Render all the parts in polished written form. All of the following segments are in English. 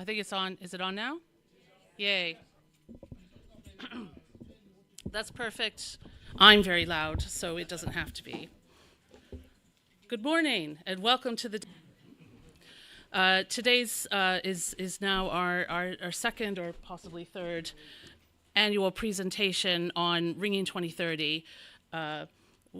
I think it's on. Is it on now? Yay. That's perfect. I'm very loud, so it doesn't have to be. Good morning, and welcome to the... today's is now our second or possibly third annual presentation on Ringing 2030.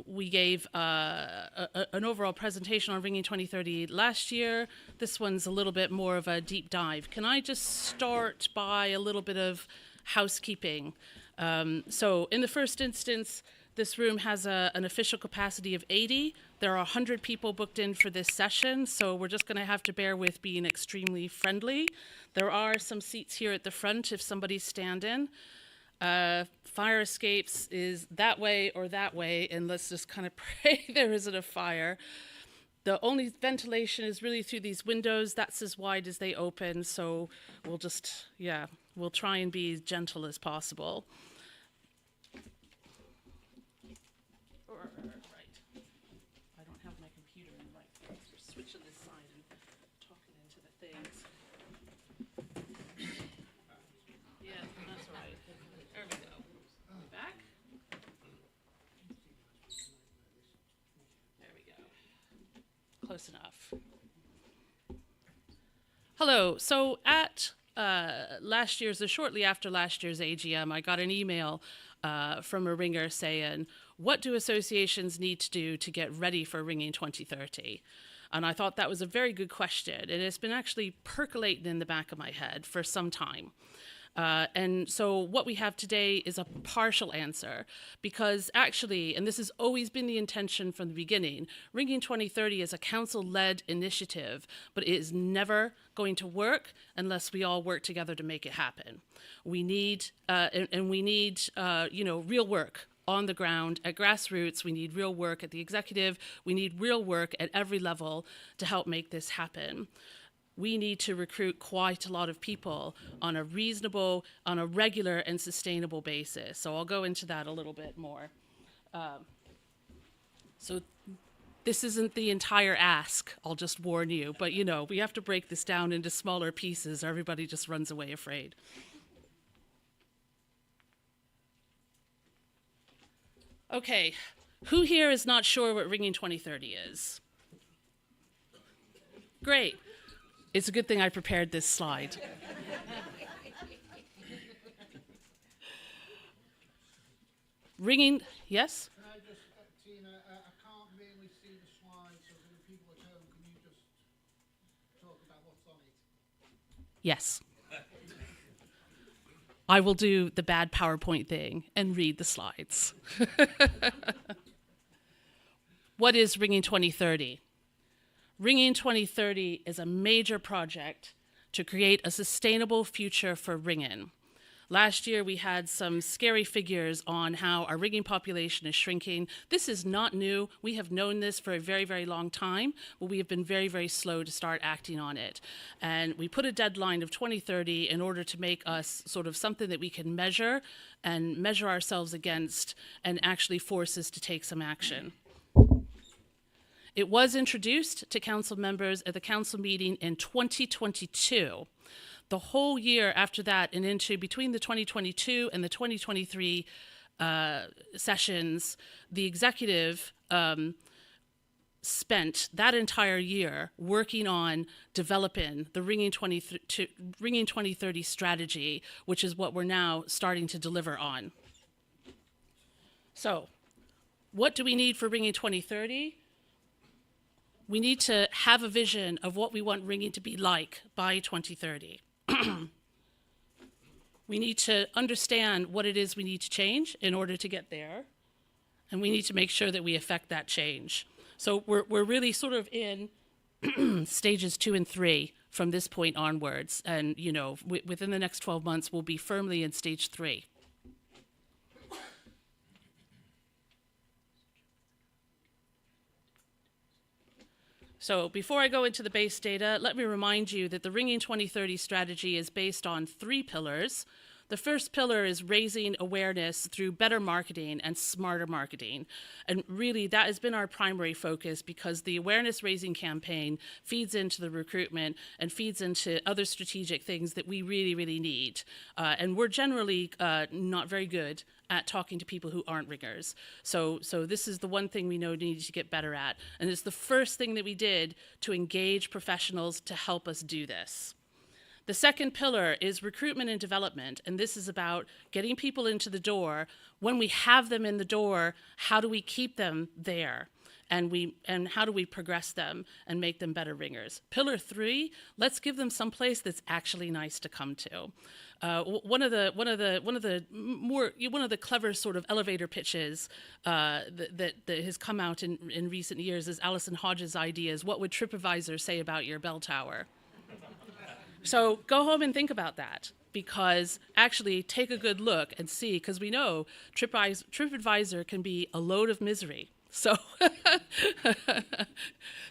We gave an overall presentation on Ringing 2030 last year. This one's a little bit more of a deep dive. Can I just start by a little bit of housekeeping? So in the first instance, this room has an official capacity of 80. There are 100 people booked in for this session, so we're just going to have to bear with being extremely friendly. There are some seats here at the front if somebody's standing. Fire escapes is that way or that way, and let's just kind of pray there isn't a fire. The only ventilation is really through these windows. That's as wide as they open, so we'll just, we'll try and be as gentle as possible. Right. I don't have my computer in right place. We're switching this side and talking into the things. Yeah, that's all right. There we go. Back. There we go. Close enough. Hello. So at shortly after last year's AGM, I got an email from a ringer saying, what do associations need to do to get ready for Ringing 2030? And I thought that was a very good question. And it's been actually percolating in the back of my head for some time. And so what we have today is a partial answer, because actually, and this has always been the intention from the beginning, Ringing 2030 is a council-led initiative, but it is never going to work unless we all work together to make it happen. We need, real work on the ground at grassroots. We need real work at the executive. We need real work at every level to help make this happen. We need to recruit quite a lot of people on a reasonable, on a regular and sustainable basis. So I'll go into that a little bit more. So this isn't the entire ask, I'll just warn you, but we have to break this down into smaller pieces or everybody just runs away afraid. Okay, who here is not sure what Ringing 2030 is? Great. It's a good thing I prepared this slide. Ringing, yes? Can I just, Tina, I can't really see the slide, so for the people at home, can you just talk about what's on it? Yes. I will do the bad PowerPoint thing and read the slides. What is Ringing 2030? Ringing 2030 is a major project to create a sustainable future for ringing. Last year, we had some scary figures on how our ringing population is shrinking. This is not new. We have known this for a very, very long time, but we have been very, very slow to start acting on it. And we put a deadline of 2030 in order to make us sort of something that we can measure and measure ourselves against and actually force us to take some action. It was introduced to council members at the council meeting in 2022. The whole year after that and into between the 2022 and the 2023 sessions, the executive spent that entire year working on developing the Ringing 2030 strategy, which is what we're now starting to deliver on. So, what do we need for Ringing 2030? We need to have a vision of what we want Ringing to be like by 2030. We need to understand what it is we need to change in order to get there, and we need to make sure that we affect that change. So we're really sort of in stages 2 and 3 from this point onwards, and within the next 12 months we'll be firmly in stage 3. So before I go into the base data, let me remind you that the Ringing 2030 strategy is based on 3 pillars. The first pillar is raising awareness through better marketing and smarter marketing. And really, that has been our primary focus because the awareness raising campaign feeds into the recruitment and feeds into other strategic things that we really, really need. And we're generally not very good at talking to people who aren't ringers. So this is the one thing we know we need to get better at. And it's the first thing that we did to engage professionals to help us do this. The second pillar is recruitment and development, and this is about getting people into the door. When we have them in the door, how do we keep them there? And how do we progress them and make them better ringers? Pillar 3, let's give them some place that's actually nice to come to. One of the clever sort of elevator pitches that has come out in recent years is Alison Hodges' ideas. What would TripAdvisor say about your bell tower? So go home and think about that, because actually take a good look and see, because we know TripAdvisor can be a load of misery. So,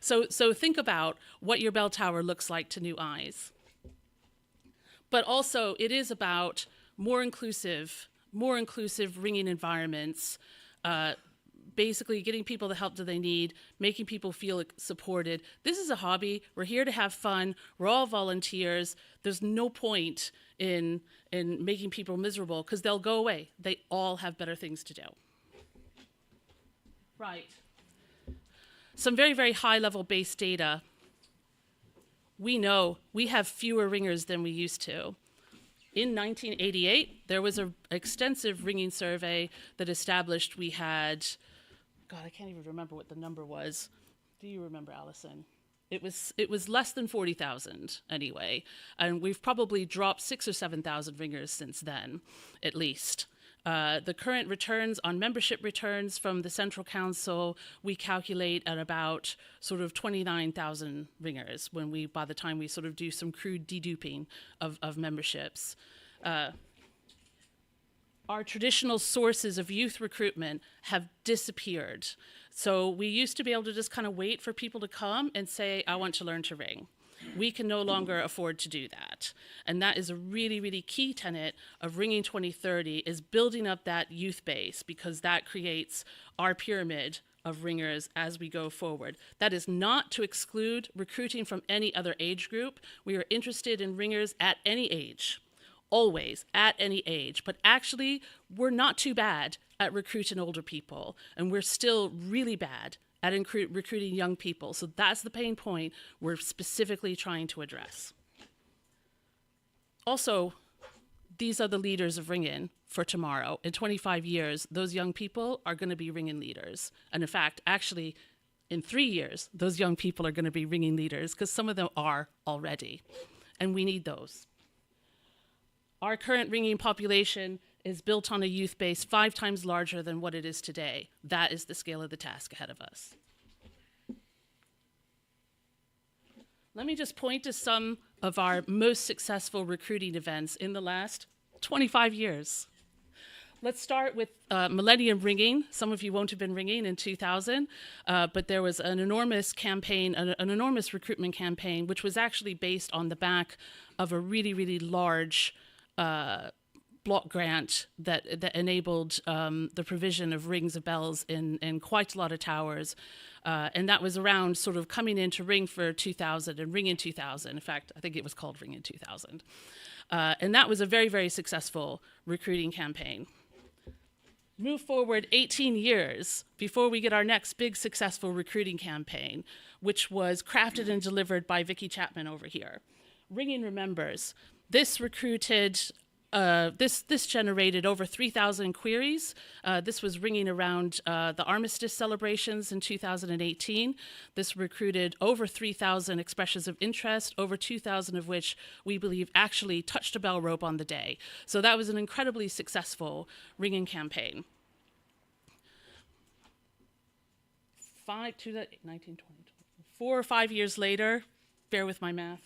so think about what your bell tower looks like to new eyes. But also it is about more inclusive ringing environments, basically getting people the help that they need, making people feel supported. This is a hobby. We're here to have fun. We're all volunteers. There's no point in making people miserable because they'll go away. They all have better things to do. Right. Some very, very high level base data. We know we have fewer ringers than we used to. In 1988, there was an extensive ringing survey that established we had, God, I can't even remember what the number was. Do you remember, Alison? It was less than 40,000 anyway, and we've probably dropped 6,000 or 7,000 ringers since then, at least. The current returns on membership returns from the Central Council, we calculate at about sort of 29,000 ringers by the time we sort of do some crude deduping of memberships. Our traditional sources of youth recruitment have disappeared. So we used to be able to just kind of wait for people to come and say, I want to learn to ring. We can no longer afford to do that. And that is a really, really key tenet of Ringing 2030, is building up that youth base, because that creates our pyramid of ringers as we go forward. That is not to exclude recruiting from any other age group. We are interested in ringers at any age, always at any age. But actually, we're not too bad at recruiting older people, and we're still really bad at recruiting young people. So that's the pain point we're specifically trying to address. Also, these are the leaders of ringing for tomorrow. In 25 years, those young people are going to be ringing leaders. And in fact, actually, in 3 years, those young people are going to be ringing leaders, because some of them are already. And we need those. Our current ringing population is built on a youth base 5 times larger than what it is today. That is the scale of the task ahead of us. Let me just point to some of our most successful recruiting events in the last 25 years. Let's start with Millennium Ringing. Some of you won't have been ringing in 2000, but there was an enormous campaign, an enormous recruitment campaign, which was actually based on the back of a really, really large block grant that enabled the provision of rings of bells in quite a lot of towers. And that was around sort of coming in to ring for 2000 and ring in 2000. In fact, I think it was called Ring in 2000. And that was a very, very successful recruiting campaign. Move forward 18 years before we get our next big successful recruiting campaign, which was crafted and delivered by Vicki Chapman over here. Ringing Remembers. This recruited, this generated over 3,000 queries. This was ringing around the armistice celebrations in 2018. This recruited over 3,000 expressions of interest, over 2,000 of which we believe actually touched a bell rope on the day. So that was an incredibly successful ringing campaign. 4 or 5 years later, bear with my math,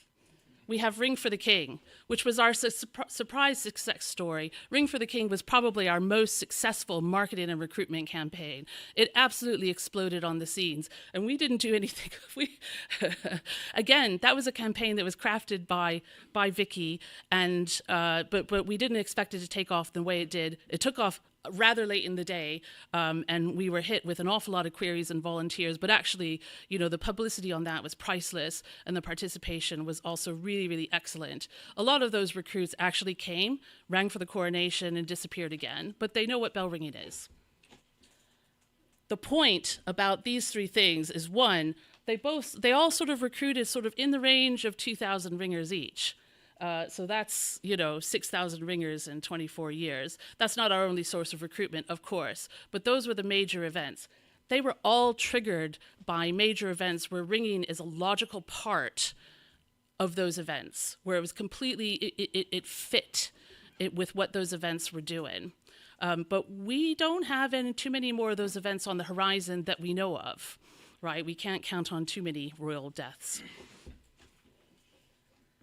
we have Ring for the King, which was our surprise success story. Ring for the King was probably our most successful marketing and recruitment campaign. It absolutely exploded on the scenes, and we didn't do anything. Again, that was a campaign that was crafted by Vicky, and but we didn't expect it to take off the way it did. It took off rather late in the day, and we were hit with an awful lot of queries and volunteers, but actually, the publicity on that was priceless, and the participation was also really, really excellent. A lot of those recruits actually came, rang for the coronation, and disappeared again, but they know what bell ringing is. The point about these three things is, one, they all sort of recruited sort of in the range of 2,000 ringers each. So that's, 6,000 ringers in 24 years. That's not our only source of recruitment, of course, but those were the major events. They were all triggered by major events where ringing is a logical part of those events, where it was completely, it fit with what those events were doing. But we don't have too many more of those events on the horizon that we know of, right? We can't count on too many royal deaths.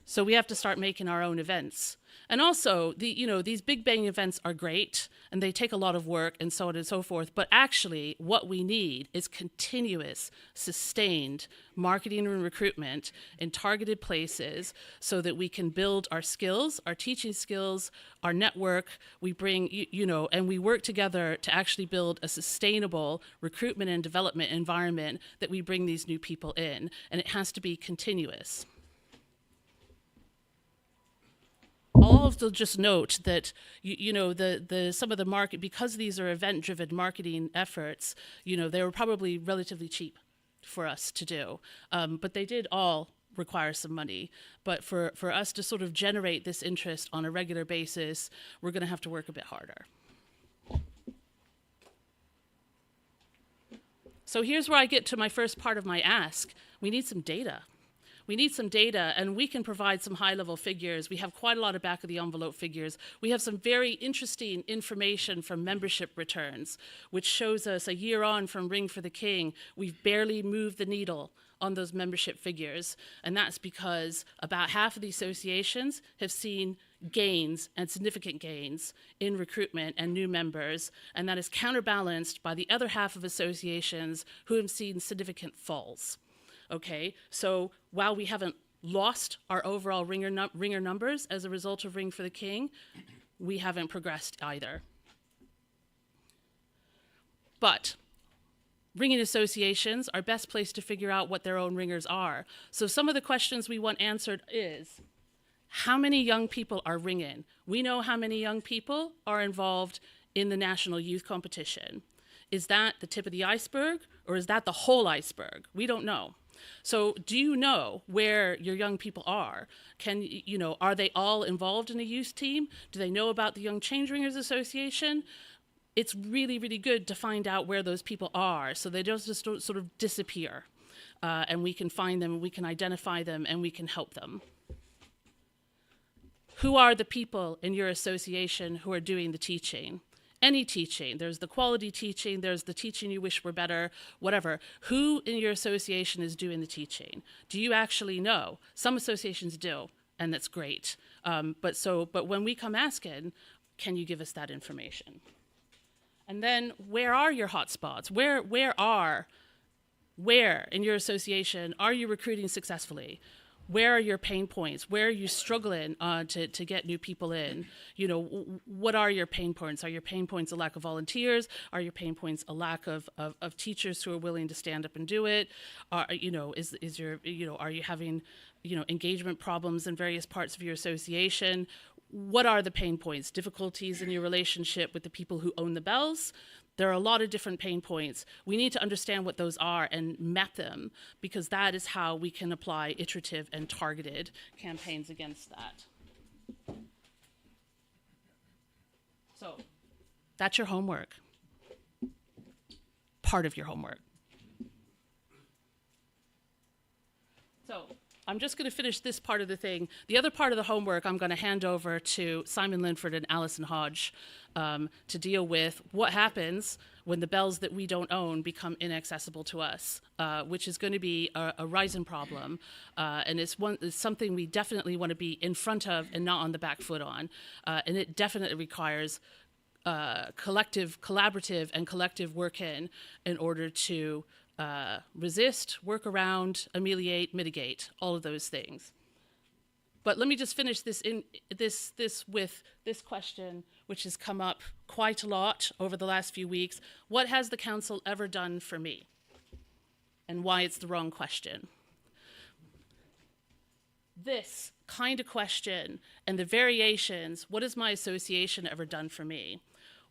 So we have to start making our own events. And also, these big bang events are great, and they take a lot of work and so on and so forth. But actually, what we need is continuous, sustained marketing and recruitment in targeted places so that we can build our skills, our teaching skills, our network. We bring, and we work together to actually build a sustainable recruitment and development environment that we bring these new people in. And it has to be continuous. I'll also just note that some of the market, because these are event-driven marketing efforts, they were probably relatively cheap for us to do, but they did all require some money. But for us to sort of generate this interest on a regular basis, we're going to have to work a bit harder. So here's where I get to my first part of my ask. We need some data. We need some data, and we can provide some high-level figures. We have quite a lot of back-of-the-envelope figures. We have some very interesting information from membership returns, which shows us a year on from Ring for the King, we've barely moved the needle on those membership figures. And that's because about half of the associations have seen gains and significant gains in recruitment and new members, and that is counterbalanced by the other half of associations who have seen significant falls. Okay, so while we haven't lost our overall ringer numbers as a result of Ring for the King, we haven't progressed either. But ringing associations are best placed to figure out what their own ringers are. So some of the questions we want answered is, how many young people are ringing? We know how many young people are involved in the National Youth Competition. Is that the tip of the iceberg, or is that the whole iceberg? We don't know. So do you know where your young people are? Are they all involved in a youth team? Do they know about the Young Change Ringers Association? It's really, really good to find out where those people are so they don't just sort of disappear. And we can find them, we can identify them, and we can help them. Who are the people in your association who are doing the teaching? Any teaching. There's the quality teaching, there's the teaching you wish were better, whatever. Who in your association is doing the teaching? Do you actually know? Some associations do, and that's great. But when we come asking, can you give us that information? And then where are your hotspots? Where in your association are you recruiting successfully? Where are your pain points? Where are you struggling to get new people in? What are your pain points? Are your pain points a lack of volunteers? Are your pain points a lack of teachers who are willing to stand up and do it? Are you having, engagement problems in various parts of your association? What are the pain points? Difficulties in your relationship with the people who own the bells? There are a lot of different pain points. We need to understand what those are and map them, because that is how we can apply iterative and targeted campaigns against that. So that's your homework. Part of your homework. So I'm just going to finish this part of the thing. The other part of the homework I'm going to hand over to Simon Linford and Alison Hodge to deal with what happens when the bells that we don't own become inaccessible to us, which is going to be a rising problem. And it's something we definitely want to be in front of and not on the back foot on. And it definitely requires collaborative and collective work in order to resist, work around, ameliorate, mitigate, all of those things. But let me just finish this with this question, which has come up quite a lot over the last few weeks. What has the council ever done for me? And why it's the wrong question. This kind of question and the variations, what has my association ever done for me?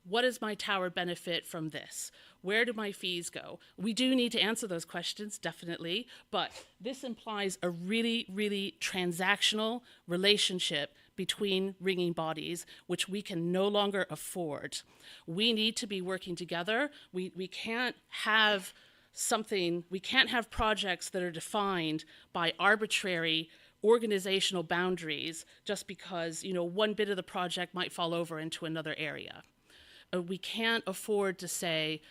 What does my tower benefit from this? Where do my fees go? We do need to answer those questions, definitely, but this implies a really, really transactional relationship between ringing bodies, which we can no longer afford. We need to be working together. We can't have we can't have projects that are defined by arbitrary organizational boundaries just because, one bit of the project might fall over into another area. We can't afford to say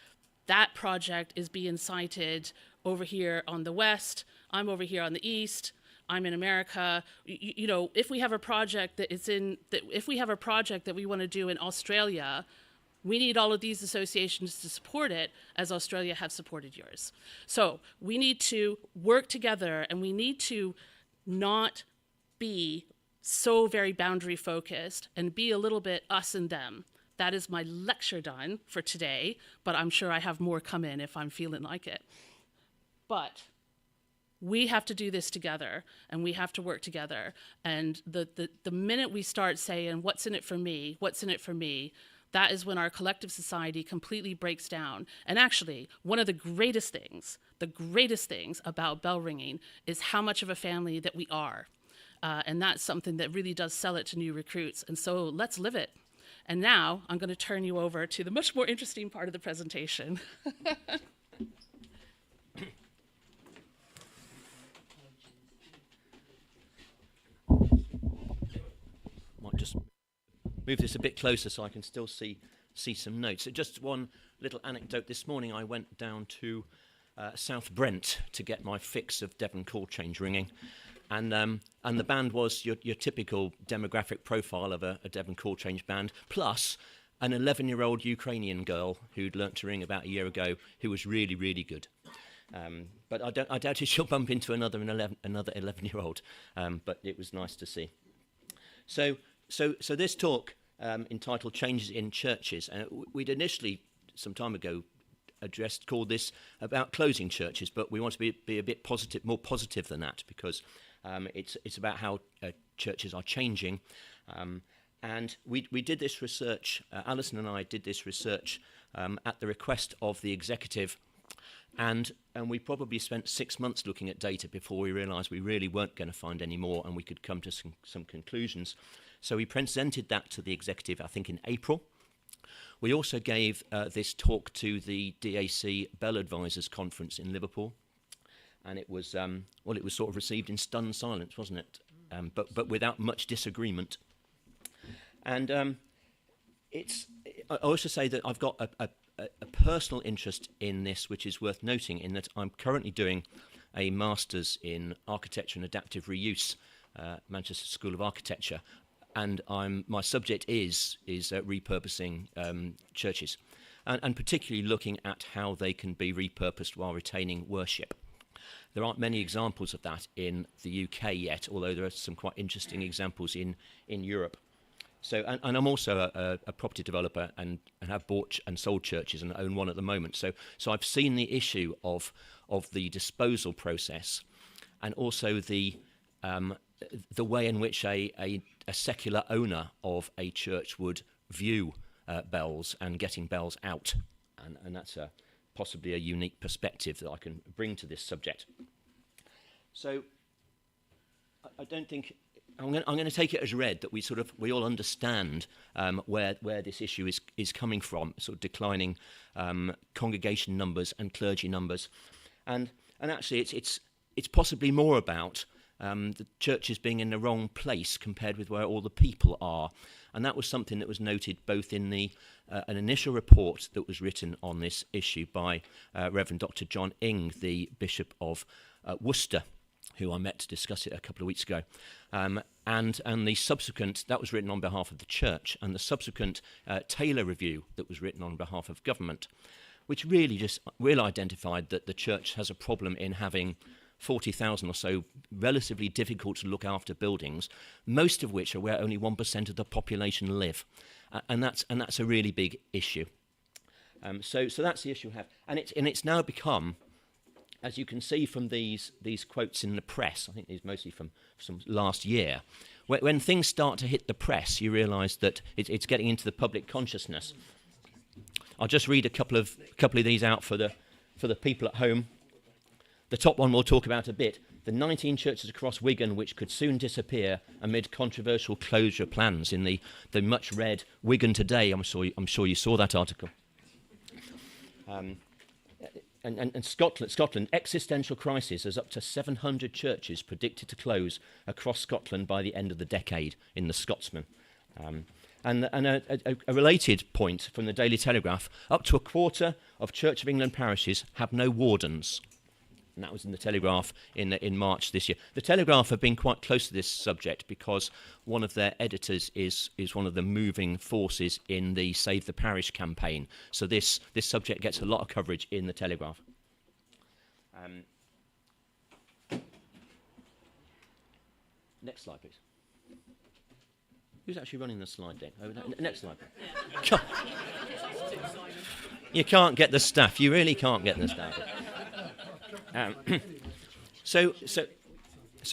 that project is being cited over here on the west, I'm over here on the east, I'm in America. If we have a project if we have a project that we want to do in Australia, we need all of these associations to support it as Australia have supported yours. So we need to work together, and we need to not be so very boundary focused and be a little bit us and them. That is my lecture done for today, but I'm sure I have more come in if I'm feeling like it. But we have to do this together, and we have to work together. And the minute we start saying, what's in it for me, what's in it for me, that is when our collective society completely breaks down. And actually, one of the greatest things about bell ringing is how much of a family that we are. And that's something that really does sell it to new recruits. And so let's live it. And now I'm going to turn you over to the much more interesting part of the presentation. Might just move this a bit closer so I can still see some notes. So just one little anecdote. This morning I went down to South Brent to get my fix of Devon call change ringing. And the band was your typical demographic profile of a Devon call change band, plus an 11-year-old Ukrainian girl who'd learnt to ring about a year ago, who was really, really good. But I doubt she'll bump into another 11-year-old. But it was nice to see. So this talk entitled "Changes in Churches," we'd initially some time ago called this about closing churches, but we want to be a bit positive, more positive than that, because it's about how churches are changing. And we did this research, Alison and I did this research at the request of the executive, and we probably spent 6 months looking at data before we realised we really weren't going to find any more and we could come to some conclusions. So we presented that to the executive, I think, in April. We also gave this talk to the DAC Bell Advisors Conference in Liverpool, and it was it was sort of received in stunned silence, wasn't it? But without much disagreement. And I also say that I've got a personal interest in this, which is worth noting, in that I'm currently doing a master's in architecture and adaptive reuse, Manchester School of Architecture, and my subject is repurposing churches, and particularly looking at how they can be repurposed while retaining worship. There aren't many examples of that in the UK yet, although there are some quite interesting examples in Europe. So, and I'm also a property developer and have bought and sold churches and own one at the moment. So I've seen the issue of the disposal process, and also the way in which a secular owner of a church would view bells and getting bells out, and that's possibly a unique perspective that I can bring to this subject. So I don't think I'm going to take it as read that we all understand where this issue is coming from, sort of declining congregation numbers and clergy numbers, and actually it's possibly more about the churches being in the wrong place compared with where all the people are. And that was something that was noted both in the an initial report that was written on this issue by Reverend Dr. John Ing, the Bishop of Worcester, who I met to discuss it a couple of weeks ago. And the subsequent, that was written on behalf of the church, and the subsequent Taylor review that was written on behalf of government, which really identified that the church has a problem in having 40,000 or so relatively difficult to look after buildings, most of which are where only 1% of the population live. And that's a really big issue. So that's the issue we have. And it's now become, as you can see from these quotes in the press, I think these mostly from last year, when things start to hit the press, you realise that it's getting into the public consciousness. I'll just read a couple of these out for the people at home. The top one we'll talk about a bit. The 19 churches across Wigan which could soon disappear amid controversial closure plans in the much read Wigan Today. I'm sure you saw that article. And Scotland, existential crisis as up to 700 churches predicted to close across Scotland by the end of the decade in the Scotsman. And a related point from the Daily Telegraph, up to a quarter of Church of England parishes have no wardens. And that was in the Telegraph in March this year. The Telegraph have been quite close to this subject because one of their editors is one of the moving forces in the Save the Parish campaign. So this subject gets a lot of coverage in the Telegraph. Next slide, please. Who's actually running the slide deck? Oh, next slide. You can't get the staff. You really can't get the staff. So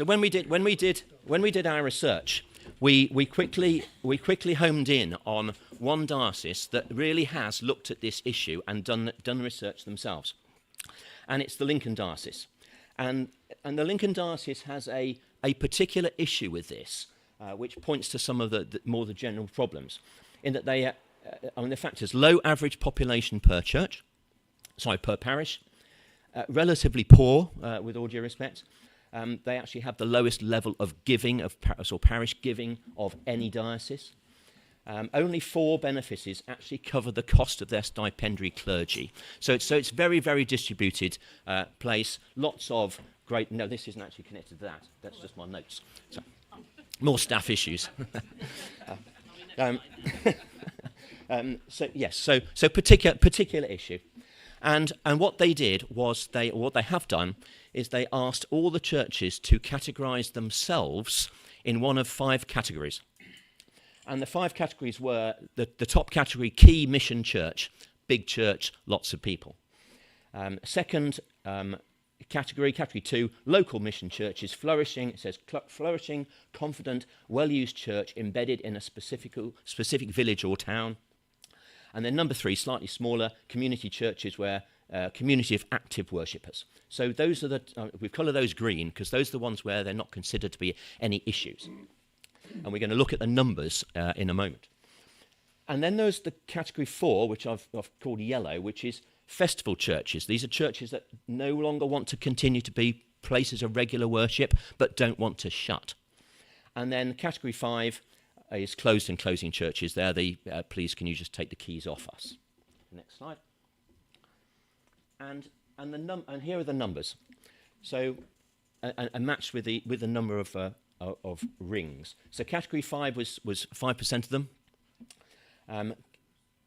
when we did our research, we quickly homed in on one diocese that really has looked at this issue and done research themselves, and it's the Lincoln Diocese, and the Lincoln Diocese has a particular issue with this, which points to some of the general problems, in that the fact is low average population per parish. Relatively poor, with all due respect. They actually have the lowest level of giving, of parish giving of any diocese. Only 4 benefices actually cover the cost of their stipendiary clergy. So it's very, very distributed place. Lots of great... No, this isn't actually connected to that. That's just my notes. So, more staff issues. So particular issue. And what they did was what they have done is they asked all the churches to categorise themselves in one of 5 categories. And the 5 categories were the top category, key mission church, big church, lots of people. Second category 2, local mission churches, flourishing. It says flourishing, confident, well-used church embedded in a specific village or town. And then number 3, slightly smaller, community churches where community of active worshippers. So those are we colour those green because those are the ones where they're not considered to be any issues. And we're going to look at the numbers in a moment. And then there's the category 4, which I've called yellow, which is festival churches. These are churches that no longer want to continue to be places of regular worship, but don't want to shut. And then category 5 is closed and closing churches. They're the please can you just take the keys off us. Next slide. And here are the numbers. So and matched with the number of rings. So category 5 was 5% of them.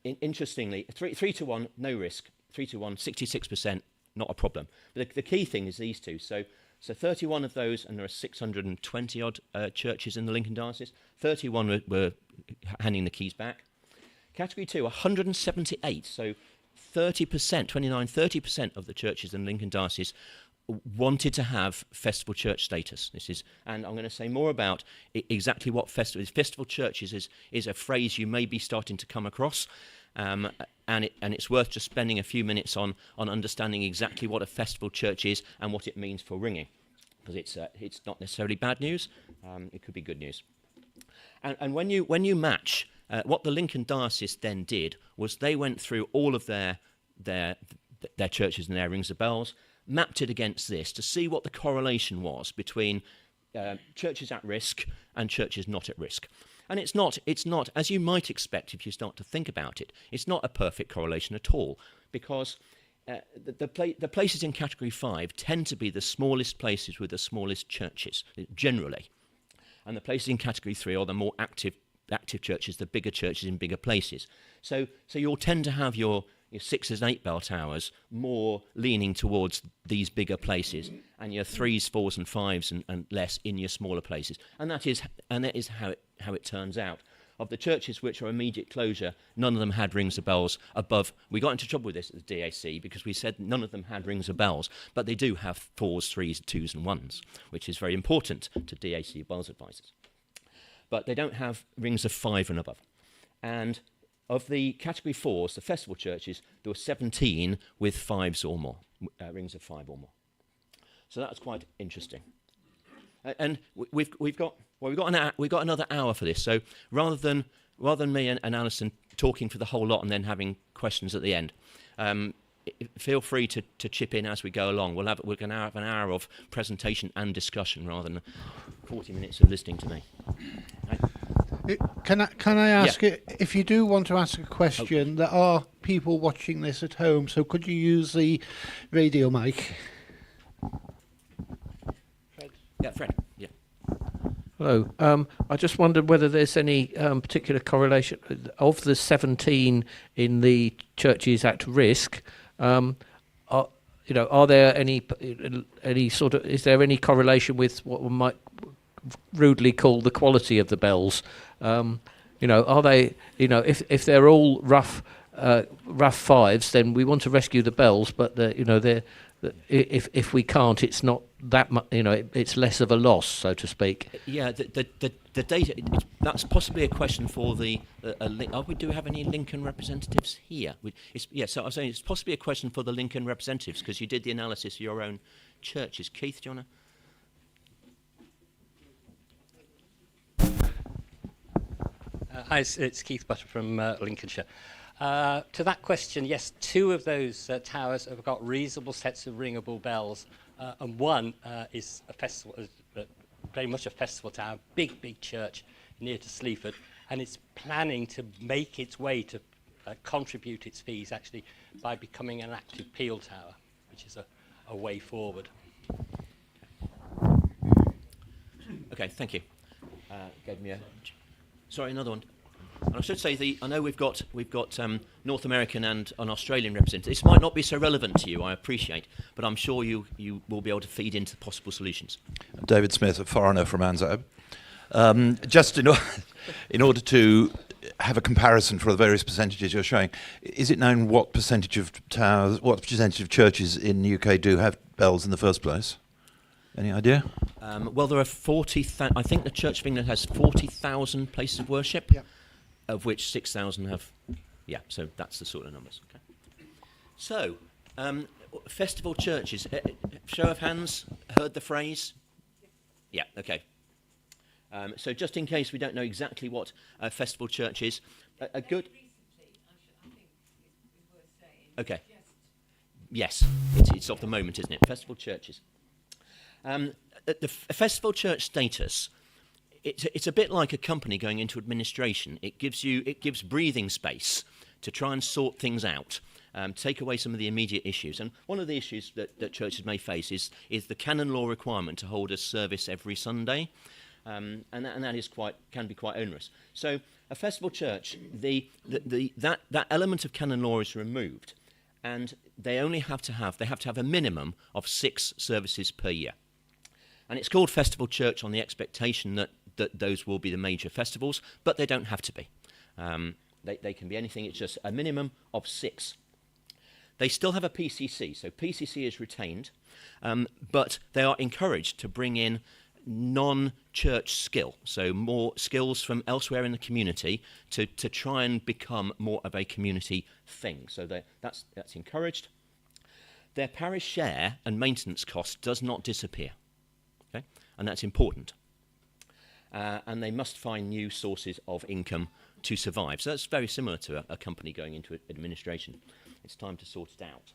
Interestingly, 3 to 1, no risk. 3 to 1, 66%, not a problem. But the key thing is these two. So 31 of those, and there are 620 odd churches in the Lincoln Diocese. 31 were handing the keys back. Category 2, 178. So 30% of the churches in Lincoln Diocese wanted to have festival church status. And I'm going to say more about exactly what festival churches is a phrase you may be starting to come across, and it's worth just spending a few minutes on understanding exactly what a festival church is and what it means for ringing, because it's not necessarily bad news. It could be good news. And when you match what the Lincoln Diocese then did was they went through all of their churches and their rings of bells, mapped it against this to see what the correlation was between churches at risk and churches not at risk. And it's not, as you might expect if you start to think about it, it's not a perfect correlation at all, because the places in Category 5 tend to be the smallest places with the smallest churches, generally. And the places in Category 3 are the more active churches, the bigger churches in bigger places. So you'll tend to have your 6s and 8 bell towers more leaning towards these bigger places, and your 3s, 4s and 5s and less in your smaller places. And that is how it turns out. Of the churches which are immediate closure, none of them had rings of bells above. We got into trouble with this at the DAC because we said none of them had rings of bells, but they do have 4s, 3s, 2s and 1s, which is very important to DAC bells advisors. But they don't have rings of 5 and above. And of the Category 4s, the festival churches, there were 17 with 5s or more, rings of 5 or more. So that's quite interesting. And we've got another hour for this. So rather than me and Alison talking for the whole lot and then having questions at the end, feel free to chip in as we go along. We're going to have an hour of presentation and discussion rather than 40 minutes of listening to me. Can I ask if you do want to ask a question? There are people watching this at home, so could you use the radio mic? Yeah, Fred. Yeah. Hello. I just wondered whether there's any particular correlation of the 17 in the churches at risk. Are there any sort of? Is there any correlation with what one might rudely call the quality of the bells? Are they? If they're all rough 5s, then we want to rescue the bells, but if we can't, it's not that much. It's less of a loss, so to speak. Yeah, the data. That's possibly a question for the. We do have any Lincoln representatives here? So I was saying it's possibly a question for the Lincoln representatives because you did the analysis of your own churches. Keith, do you want to? Hi, it's Keith Butter from Lincolnshire. To that question, yes, 2 of those towers have got reasonable sets of ringable bells, and one is a festival, very much a festival tower, big church near to Sleaford, and it's planning to make its way to contribute its fees actually by becoming an active peel tower, which is a way forward. Okay, thank you. Gave me a. Sorry, another one. And I should say, I know we've got North American and an Australian representative. This might not be so relevant to you, I appreciate, but I'm sure you will be able to feed into possible solutions. David Smith, a foreigner from Anzab. Just in order to have a comparison for the various percentages you're showing, is it known what percentage of towers, what percentage of churches in the UK do have bells in the first place? Any idea? Well, there are 40,000. I think the Church of England has 40,000 places of worship. Yeah. Of which 6,000 have, so that's the sort of numbers. Okay. So, festival churches, show of hands, heard the phrase? Yeah, okay. So just in case we don't know exactly what a festival church is, a good... Okay. Yes, it's of the moment, isn't it? Festival churches. The festival church status... It's a bit like a company going into administration. It gives breathing space to try and sort things out, take away some of the immediate issues. And one of the issues that churches may face is the canon law requirement to hold a service every Sunday, and that can be quite onerous. So a festival church, that element of canon law is removed, and they have to have a minimum of 6 services per year. And it's called festival church on the expectation that those will be the major festivals, but they don't have to be. They can be anything. It's just a minimum of 6. They still have a PCC, so PCC is retained, but they are encouraged to bring in non-church skill, so more skills from elsewhere in the community to try and become more of a community thing. So that's encouraged. Their parish share and maintenance cost does not disappear. Okay? And that's important. And they must find new sources of income to survive. So that's very similar to a company going into administration. It's time to sort it out.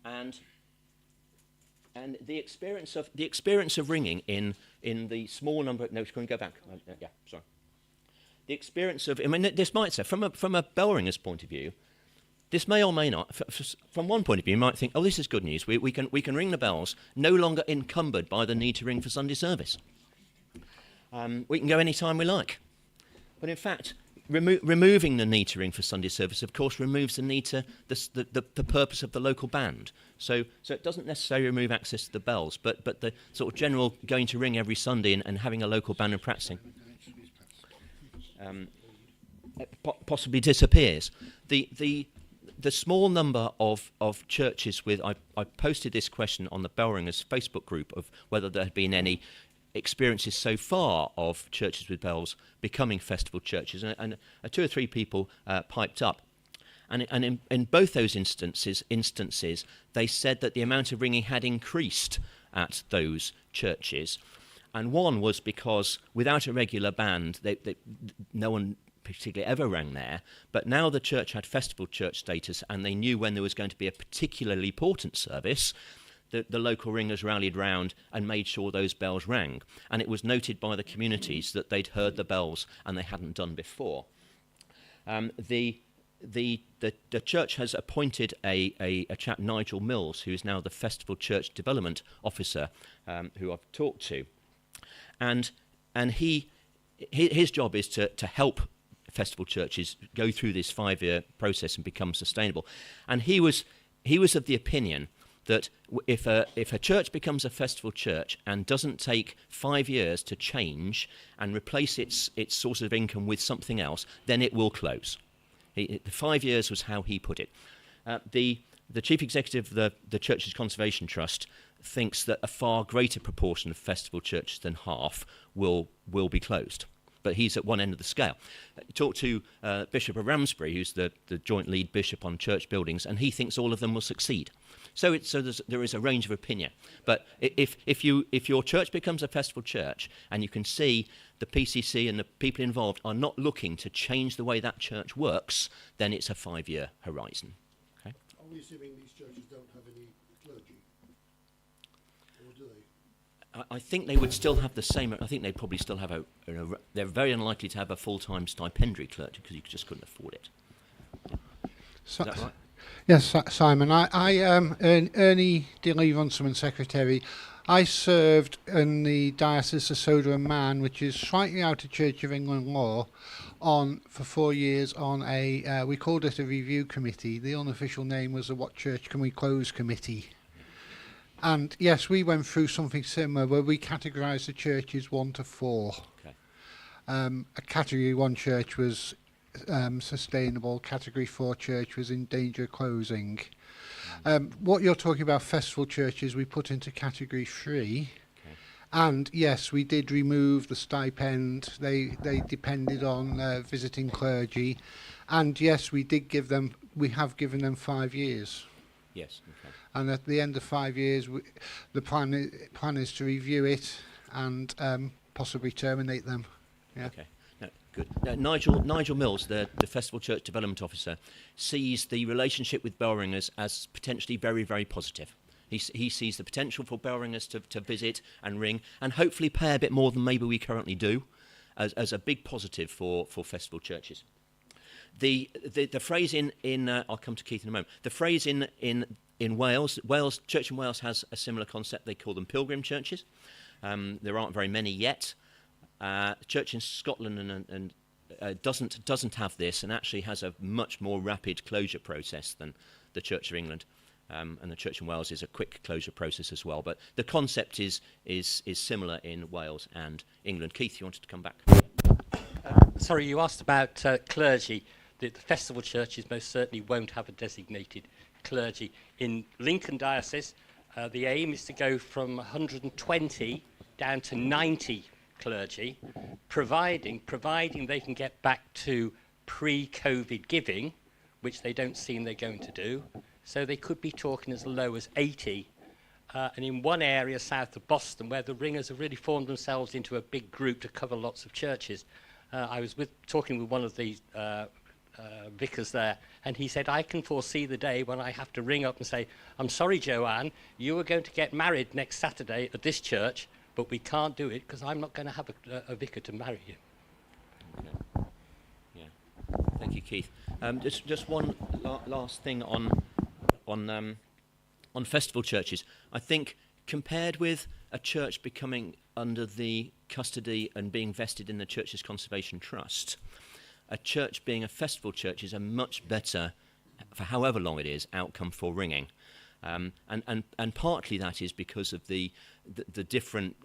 And the experience of ringing in the small number. No, can we go back? Yeah, sorry. the experience of, I mean, this might say, from a bell ringer's point of view, this may or may not, from one point of view, you might think, oh, this is good news. We can ring the bells, no longer encumbered by the need to ring for Sunday service. We can go any time we like. But in fact, removing the need to ring for Sunday service, of course, removes the need to the purpose of the local band. So it doesn't necessarily remove access to the bells, but the sort of general going to ring every Sunday and having a local band and practicing possibly disappears. The small number of churches with, I posted this question on the Bell Ringers Facebook group of whether there had been any experiences so far of churches with bells becoming festival churches, and 2 or 3 people piped up, and in both those instances they said that the amount of ringing had increased at those churches, and one was because without a regular band no one particularly ever rang there, but now the church had festival church status and they knew when there was going to be a particularly important service, the local ringers rallied round and made sure those bells rang. And it was noted by the communities that they'd heard the bells and they hadn't done before. The church has appointed a chap, Nigel Mills, who is now the Festival Church Development Officer, who I've talked to. And his job is to help festival churches go through this 5-year process and become sustainable. And he was of the opinion that if a church becomes a festival church and doesn't take 5 years to change and replace its source of income with something else, then it will close. The 5 years was how he put it. The chief executive of the Churches Conservation Trust thinks that a far greater proportion of festival churches than half will be closed. But he's at one end of the scale. Talk to Bishop of Ramsbury, who's the joint lead bishop on church buildings, and he thinks all of them will succeed. So there is a range of opinion. But if your church becomes a festival church and you can see the PCC and the people involved are not looking to change the way that church works, then it's a 5-year horizon. Okay? Are we assuming these churches don't have any clergy? Or do they? I think they would still have the same. I think they'd probably still have they're very unlikely to have a full-time stipendiary clergy because you just couldn't afford it. Is that right? Yes, Simon. I Ernie DeLee-Runciman, Secretary. I served in the Diocese of Soda and Man, which is slightly out of Church of England law, for 4 years on we called it a review committee. The unofficial name was the What Church Can We Close Committee. And yes, we went through something similar where we categorised the churches 1 to 4. Okay. A Category 1 church was sustainable, Category 4 church was in danger of closing. What you're talking about, festival churches, we put into Category 3. Okay. And yes, we did remove the stipend. They depended on visiting clergy. And yes, we have given them 5 years. Yes. Okay. And at the end of 5 years, the plan is to review it and possibly terminate them. Yeah. Okay. No, good. Now, Nigel Mills, the Festival Church Development Officer, sees the relationship with bell ringers as potentially very, very positive. He sees the potential for bell ringers to visit and ring and hopefully pay a bit more than maybe we currently do, as a big positive for festival churches. The phrase in I'll come to Keith in a moment. The phrase in Wales, Church in Wales has a similar concept. They call them pilgrim churches. There aren't very many yet. Church in Scotland and doesn't have this, and actually has a much more rapid closure process than the Church of England. And the Church in Wales is a quick closure process as well. But the concept is similar in Wales and England. Keith, you wanted to come back? Sorry, you asked about clergy. The festival churches most certainly won't have a designated clergy. In Lincoln Diocese, the aim is to go from 120 down to 90 clergy, providing they can get back to pre-COVID giving, which they don't seem they're going to do. So they could be talking as low as 80. And in one area south of Boston, where the ringers have really formed themselves into a big group to cover lots of churches, I was talking with one of the vicars there, and he said, I can foresee the day when I have to ring up and say, I'm sorry, Joanne, you are going to get married next Saturday at this church, but we can't do it because I'm not going to have a vicar to marry you. Okay. Thank you, Keith. Just one last thing on festival churches. I think compared with a church becoming under the custody and being vested in the Church's Conservation Trust, a church being a festival church is a much better, for however long it is, outcome for ringing. And partly that is because of the different,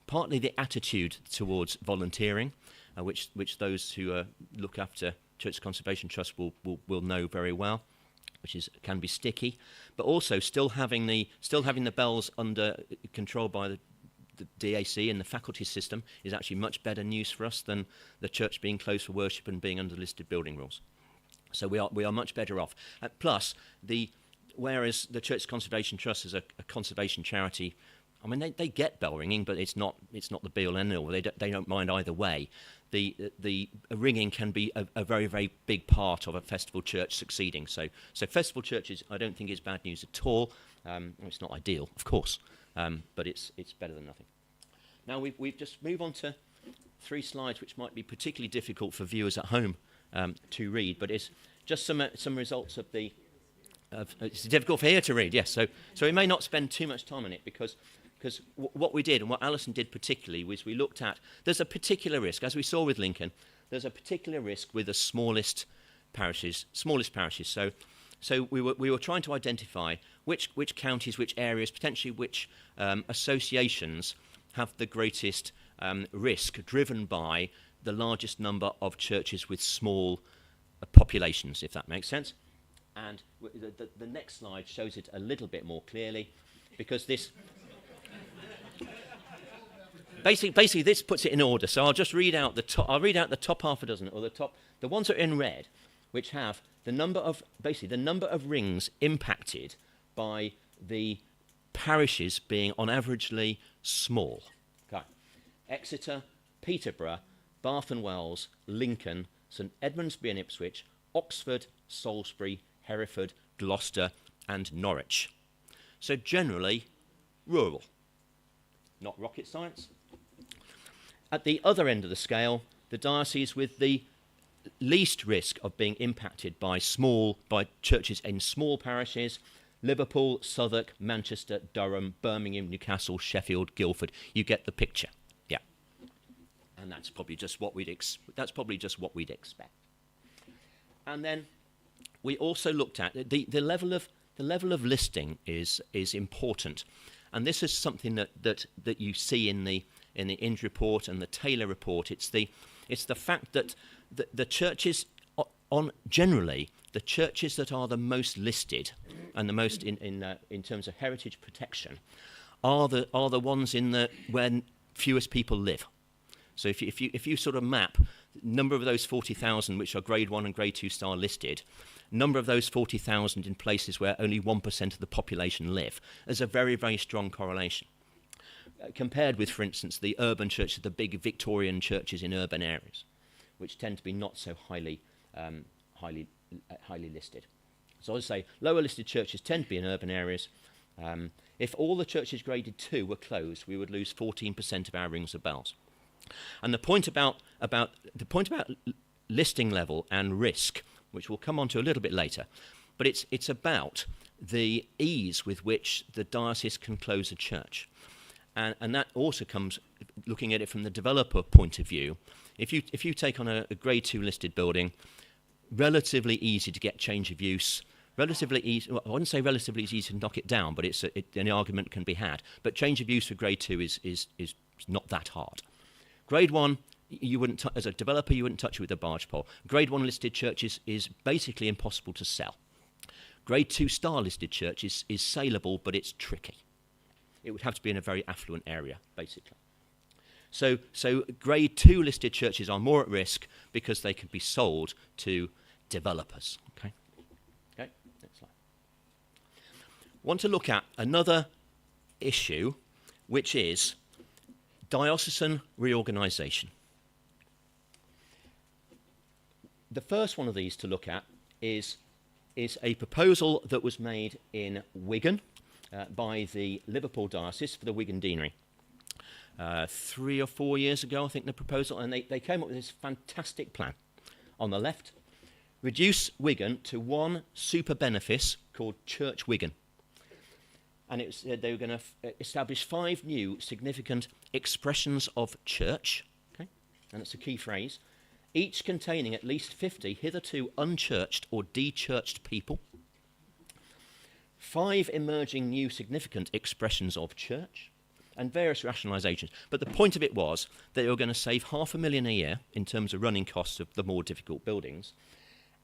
partly the attitude towards volunteering, which those who look after Church Conservation Trust will know very well, which can be sticky, but also still having the bells under control by the DAC and the faculty system is actually much better news for us than the church being closed for worship and being under listed building rules. So we are much better off. Plus, whereas the Church Conservation Trust is a conservation charity, I mean they get bell ringing, but it's not the be all end all. They don't mind either way. The ringing can be a very, very big part of a festival church succeeding. So festival churches, I don't think is bad news at all. It's not ideal, of course, but it's better than nothing. Now we've just moved on to 3 slides, which might be particularly difficult for viewers at home to read, but it's just some results of the. It's difficult for here to read, yes. So we may not spend too much time on it because what we did and what Alison did particularly was we looked at there's a particular risk, as we saw with Lincoln. There's a particular risk with the smallest parishes. So we were trying to identify which counties, which areas, potentially which associations have the greatest risk, driven by the largest number of churches with small populations, if that makes sense. And the next slide shows it a little bit more clearly, because this basically this puts it in order. So I'll just read out the top. I'll read out the top half a dozen, or the ones that are in red, which have the number of rings impacted by the parishes being on averagely small. Okay. Exeter, Peterborough, Bath and Wells, Lincoln, St Edmundsbury and Ipswich, Oxford, Salisbury, Hereford, Gloucester and Norwich. So generally rural. Not rocket science. At the other end of the scale, the diocese with the least risk of being impacted by churches in small parishes: Liverpool, Southwark, Manchester, Durham, Birmingham, Newcastle, Sheffield, Guildford. You get the picture. Yeah. And that's probably just what we'd expect. And then we also looked at the level of listing is important, and this is something that you see in the Inge report and the Taylor report. It's the fact that the churches generally the churches that are the most listed and the most in terms of heritage protection are the ones where fewest people live. So if you sort of map number of those 40,000 which are grade 1 and grade 2 star listed, number of those 40,000 in places where only 1% of the population live, there's a very, very strong correlation. Compared with, for instance, the urban churches, the big Victorian churches in urban areas, which tend to be not so highly listed. So as I say, lower listed churches tend to be in urban areas. If all the churches graded 2 were closed, we would lose 14% of our rings of bells. And the point about listing level and risk, which we'll come on to a little bit later, but it's about the ease with which the diocese can close a church. And that also comes looking at it from the developer point of view. If you take on a grade 2 listed building, relatively easy to get change of use, relatively easy. Well, I wouldn't say relatively easy to knock it down, but an argument can be had. But change of use for grade 2 is not that hard. Grade 1, you wouldn't as a developer you wouldn't touch it with a barge pole. Grade 1 listed churches is basically impossible to sell. Grade 2 star listed church is saleable, but it's tricky. It would have to be in a very affluent area, basically. So grade 2 listed churches are more at risk because they can be sold to developers. Okay, next slide. Want to look at another issue, which is diocesan reorganization. The first one of these to look at is a proposal that was made in Wigan by the Liverpool Diocese for the Wigan Deanery. 3 or 4 years ago, I think, the proposal, and they came up with this fantastic plan. on the left, reduce Wigan to one super benefice called Church Wigan. And it was, they were going to establish 5 new significant expressions of church, okay? And it's a key phrase, each containing at least 50 hitherto unchurched or de-churched people, 5 emerging new significant expressions of church, and various rationalisations. But the point of it was that they were going to save £500,000 a year in terms of running costs of the more difficult buildings,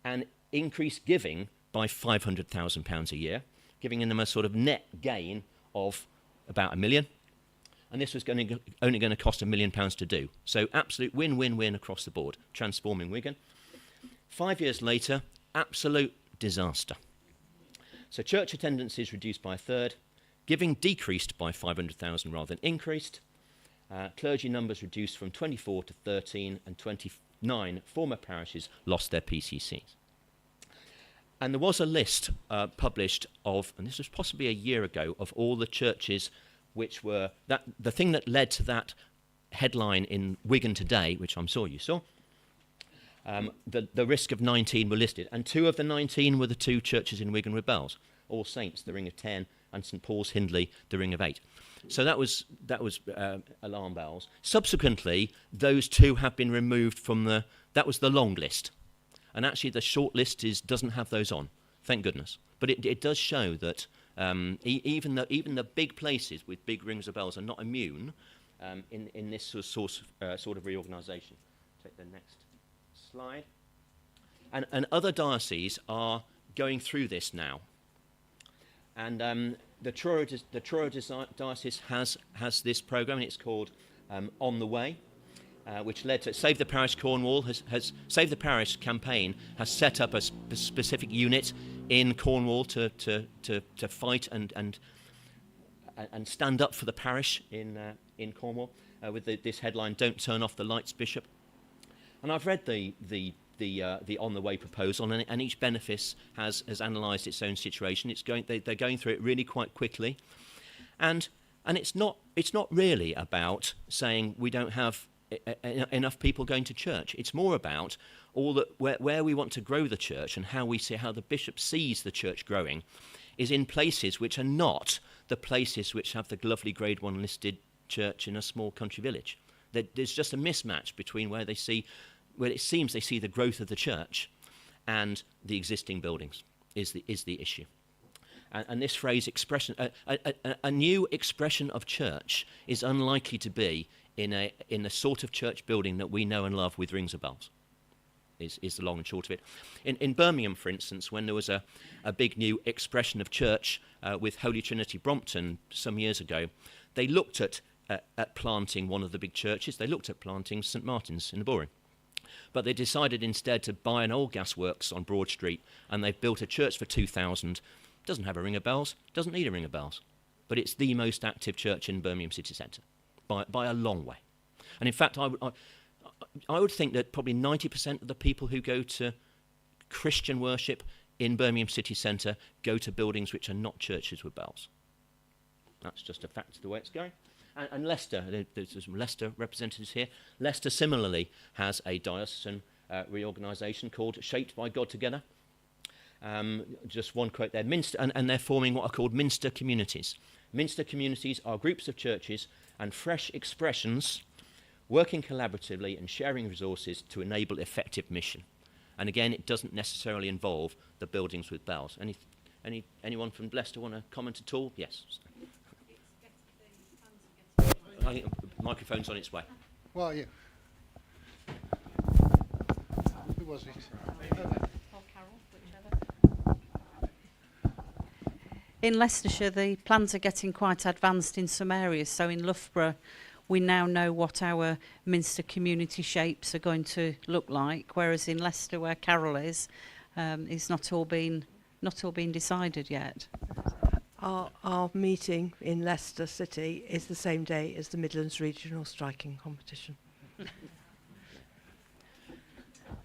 and increase giving by £500,000 a year, giving them a sort of net gain of about £1 million. And this was only going to cost £1 million to do. So absolute win-win-win across the board, transforming Wigan. 5 years later, absolute disaster. So church attendance is reduced by a third, giving decreased by 500,000 rather than increased, clergy numbers reduced from 24 to 13, and 29 former parishes lost their PCCs. And there was a list published of, and this was possibly a year ago, of all the churches which were, the thing that led to that headline in Wigan Today, which I'm sure you saw, the risk of 19 were listed. And 2 of the 19 were the 2 churches in Wigan with bells, All Saints, the Ring of 10, and St Paul's Hindley, the Ring of 8. So that was alarm bells. Subsequently, those 2 have been removed from that was the long list. And actually the short list doesn't have those on, thank goodness. But it does show that even the big places with big rings of bells are not immune in this sort of reorganisation. Take the next slide. And other dioceses are going through this now. And the Truro Diocese has this programme, and it's called On the Way, which led to Save the Parish Cornwall. has Save the Parish campaign has set up a specific unit in Cornwall to fight and stand up for the parish in Cornwall with this headline, "Don't turn off the lights, Bishop." And I've read the On the Way proposal, and each benefice has analysed its own situation. They're going through it really quite quickly, and it's not really about saying we don't have enough people going to church. It's more about where we want to grow the church, and how the bishop sees the church growing is in places which are not the places which have the lovely Grade 1 listed church in a small country village. There's just a mismatch between where it seems they see the growth of the church and the existing buildings is the issue. And this phrase, expression, a new expression of church, is unlikely to be in a sort of church building that we know and love with rings of bells, is the long and short of it. In Birmingham, for instance, when there was a big new expression of church with Holy Trinity Brompton some years ago, they looked at planting one of the big churches. They looked at planting St Martin's in the Boring. But they decided instead to buy an old gasworks on Broad Street, and they've built a church for 2,000. Doesn't have a ring of bells, doesn't need a ring of bells, but it's the most active church in Birmingham city centre by a long way. And in fact, I would think that probably 90% of the people who go to Christian worship in Birmingham city centre go to buildings which are not churches with bells. That's just a fact of the way it's going. And Leicester, there's some Leicester representatives here. Leicester similarly has a diocesan reorganisation called Shaped by God Together. Just one quote there, Minster, and they're forming what are called Minster communities. Minster communities are groups of churches and fresh expressions working collaboratively and sharing resources to enable effective mission. And again, it doesn't necessarily involve the buildings with bells. Anyone from Leicester want to comment at all? Yes. I think the microphone's on its way. Well, yeah. Who was it? In Leicestershire, the plans are getting quite advanced in some areas. So in Loughborough, we now know what our Minster community shapes are going to look like, whereas in Leicester, where Carol is, it's not all been decided yet. Our meeting in Leicester City is the same day as the Midlands Regional Striking Competition.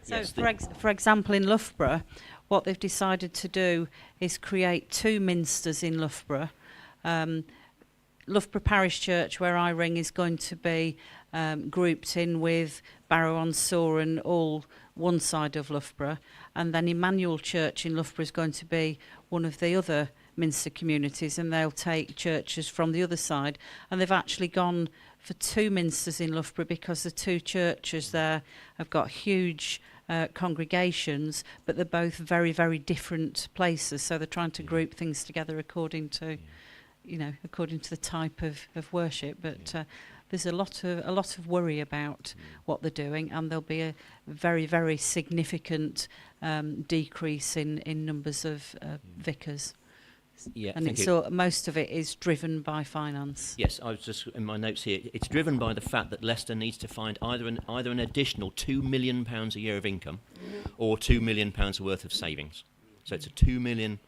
So, Yes, for example, in Loughborough, what they've decided to do is create 2 Minsters in Loughborough, Loughborough Parish Church, where I ring, is going to be grouped in with Barrow-on-Soar and all one side of Loughborough, and then Emmanuel Church in Loughborough is going to be one of the other Minster communities, and they'll take churches from the other side. And they've actually gone for 2 Minsters in Loughborough because the 2 churches there have got huge congregations, but they're both very, very different places. So they're trying to group things together according to, according to the type of worship. But there's a lot of worry about what they're doing, and there'll be a very, very significant decrease in numbers of vicars. Yeah, And thank it's you. all, most of it is driven by finance. Yes, I was just in my notes here. It's driven by the fact that Leicester needs to find either an additional £2 million a year of income, or £2 million worth of savings. So it's a 2 million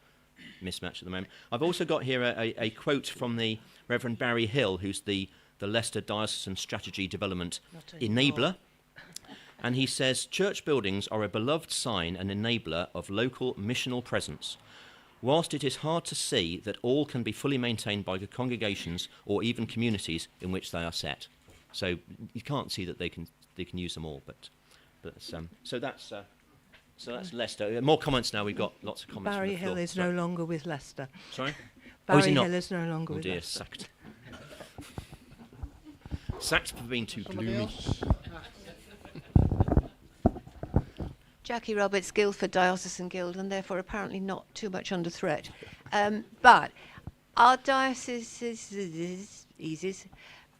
mismatch at the moment. I've also got here a quote from the Reverend Barry Hill, who's the Leicester Diocesan Strategy Development Enabler. And he says, church buildings are a beloved sign and enabler of local missional presence. Whilst it is hard to see that all can be fully maintained by the congregations or even communities in which they are set. So you can't see that they can use them all, but so that's Leicester. More comments now. We've got lots of comments. Barry from the floor. Hill is Sorry. no longer with Leicester. Sorry? Barry is he not? Hill is no longer Oh with dear, Leicester. sacked. Sacked for being too Somebody gloomy. else? Jackie Roberts, Guildford Diocesan Guild, and therefore apparently not too much under threat. But are dioceses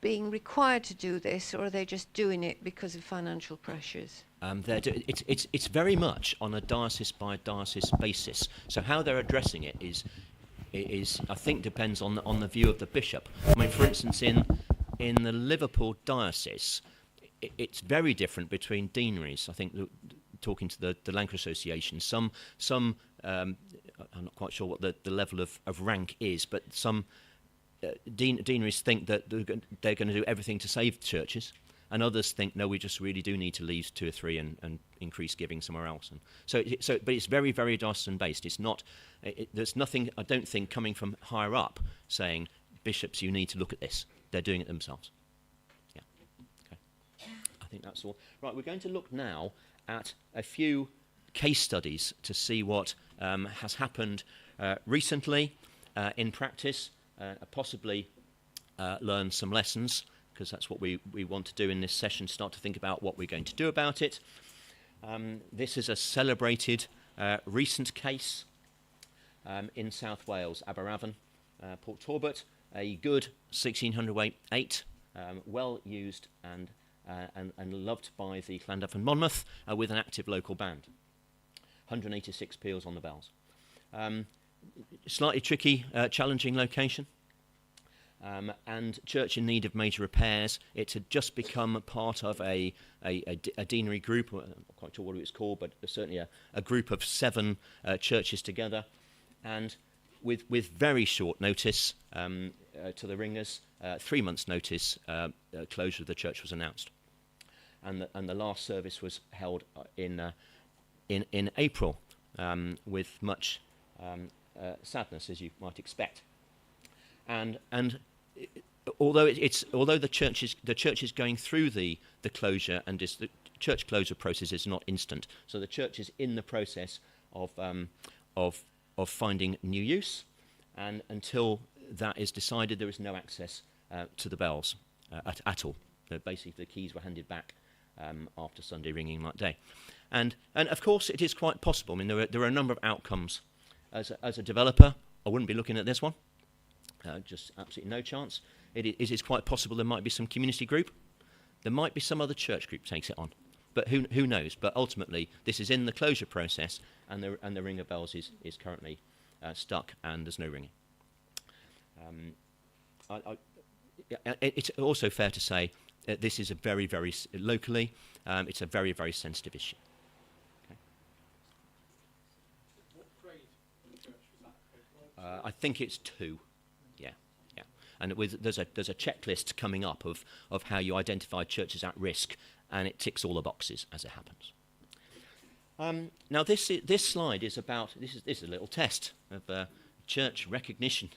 being required to do this, or are they just doing it because of financial pressures? It's very much on a diocese by diocese basis. So how they're addressing it is I think depends on the view of the bishop. I mean, for instance, in the Liverpool diocese, it's very different between deaneries. I think talking to the Lancashire Association, some I'm not quite sure what the level of rank is, but some deaneries think that they're going to do everything to save churches, and others think no, we just really do need to leave 2 or 3 and increase giving somewhere else. And but it's very, very diocesan based. It's not. There's nothing, I don't think, coming from higher up saying, bishops, you need to look at this. They're doing it themselves. Yeah. Okay. I think that's all. Right. We're going to look now at a few case studies to see what has happened recently in practice, possibly learn some lessons, because that's what we want to do in this session, start to think about what we're going to do about it. This is a celebrated recent case in South Wales, Aberavon, Port Talbot, a good 1608, well used and loved by the Llandudno and Monmouth, with an active local band. 186 peals on the bells. Slightly tricky, challenging location. And church in need of major repairs. It had just become part of a deanery group. I'm not quite sure what it was called, but certainly a group of 7 churches together. And with very short notice to the ringers, 3 months' notice, closure of the church was announced. And the last service was held in April, with much sadness, as you might expect. And although the church is going through the closure, and the church closure process is not instant, so the church is in the process of finding new use, and until that is decided, there is no access to the bells at all. Basically, the keys were handed back after Sunday ringing that day, and of course it is quite possible. I mean, there are a number of outcomes. As a developer, I wouldn't be looking at this one. Just absolutely no chance. It is quite possible there might be some community group. There might be some other church group takes it on, but who knows? But ultimately, this is in the closure process, and the ring of bells is currently stuck, and there's no ringing. It's also fair to say this is a very, very locally. It's a very, very sensitive issue. Okay. I think it's 2. And there's a checklist coming up of how you identify churches at risk, and it ticks all the boxes as it happens. Now this slide is about this is a little test of church recognition.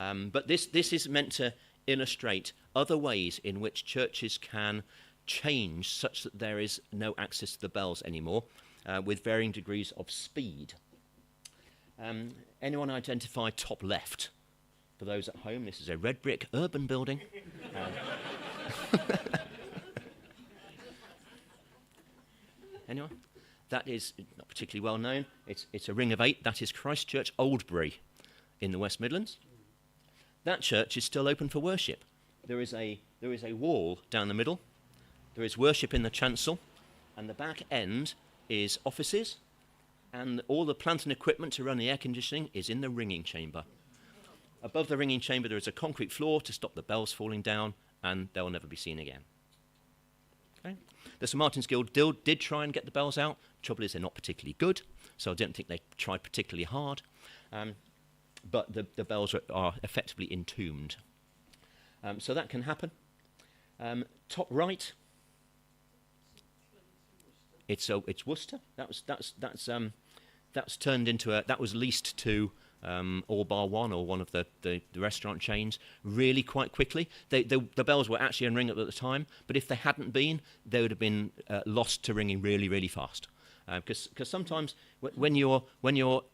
But this is meant to illustrate other ways in which churches can change such that there is no access to the bells anymore, with varying degrees of speed. Anyone identify top left? For those at home, this is a red brick urban building. Anyone? That is not particularly well known. It's a ring of 8. That is Christchurch Oldbury in the West Midlands. That church is still open for worship. There is a wall down the middle. There is worship in the chancel, and the back end is offices, and all the plant and equipment to run the air conditioning is in the ringing chamber. Above the ringing chamber there is a concrete floor to stop the bells falling down, and they'll never be seen again. Okay. The St Martin's Guild did try and get the bells out. Trouble is they're not particularly good, so I don't think they tried particularly hard. But the bells are effectively entombed. So that can happen. Top right, it's Worcester. That's turned into that was leased to All Bar One, or one of the restaurant chains, really quite quickly. The bells were actually on ring at the time, but if they hadn't been, they would have been lost to ringing really, really fast. Because sometimes when you're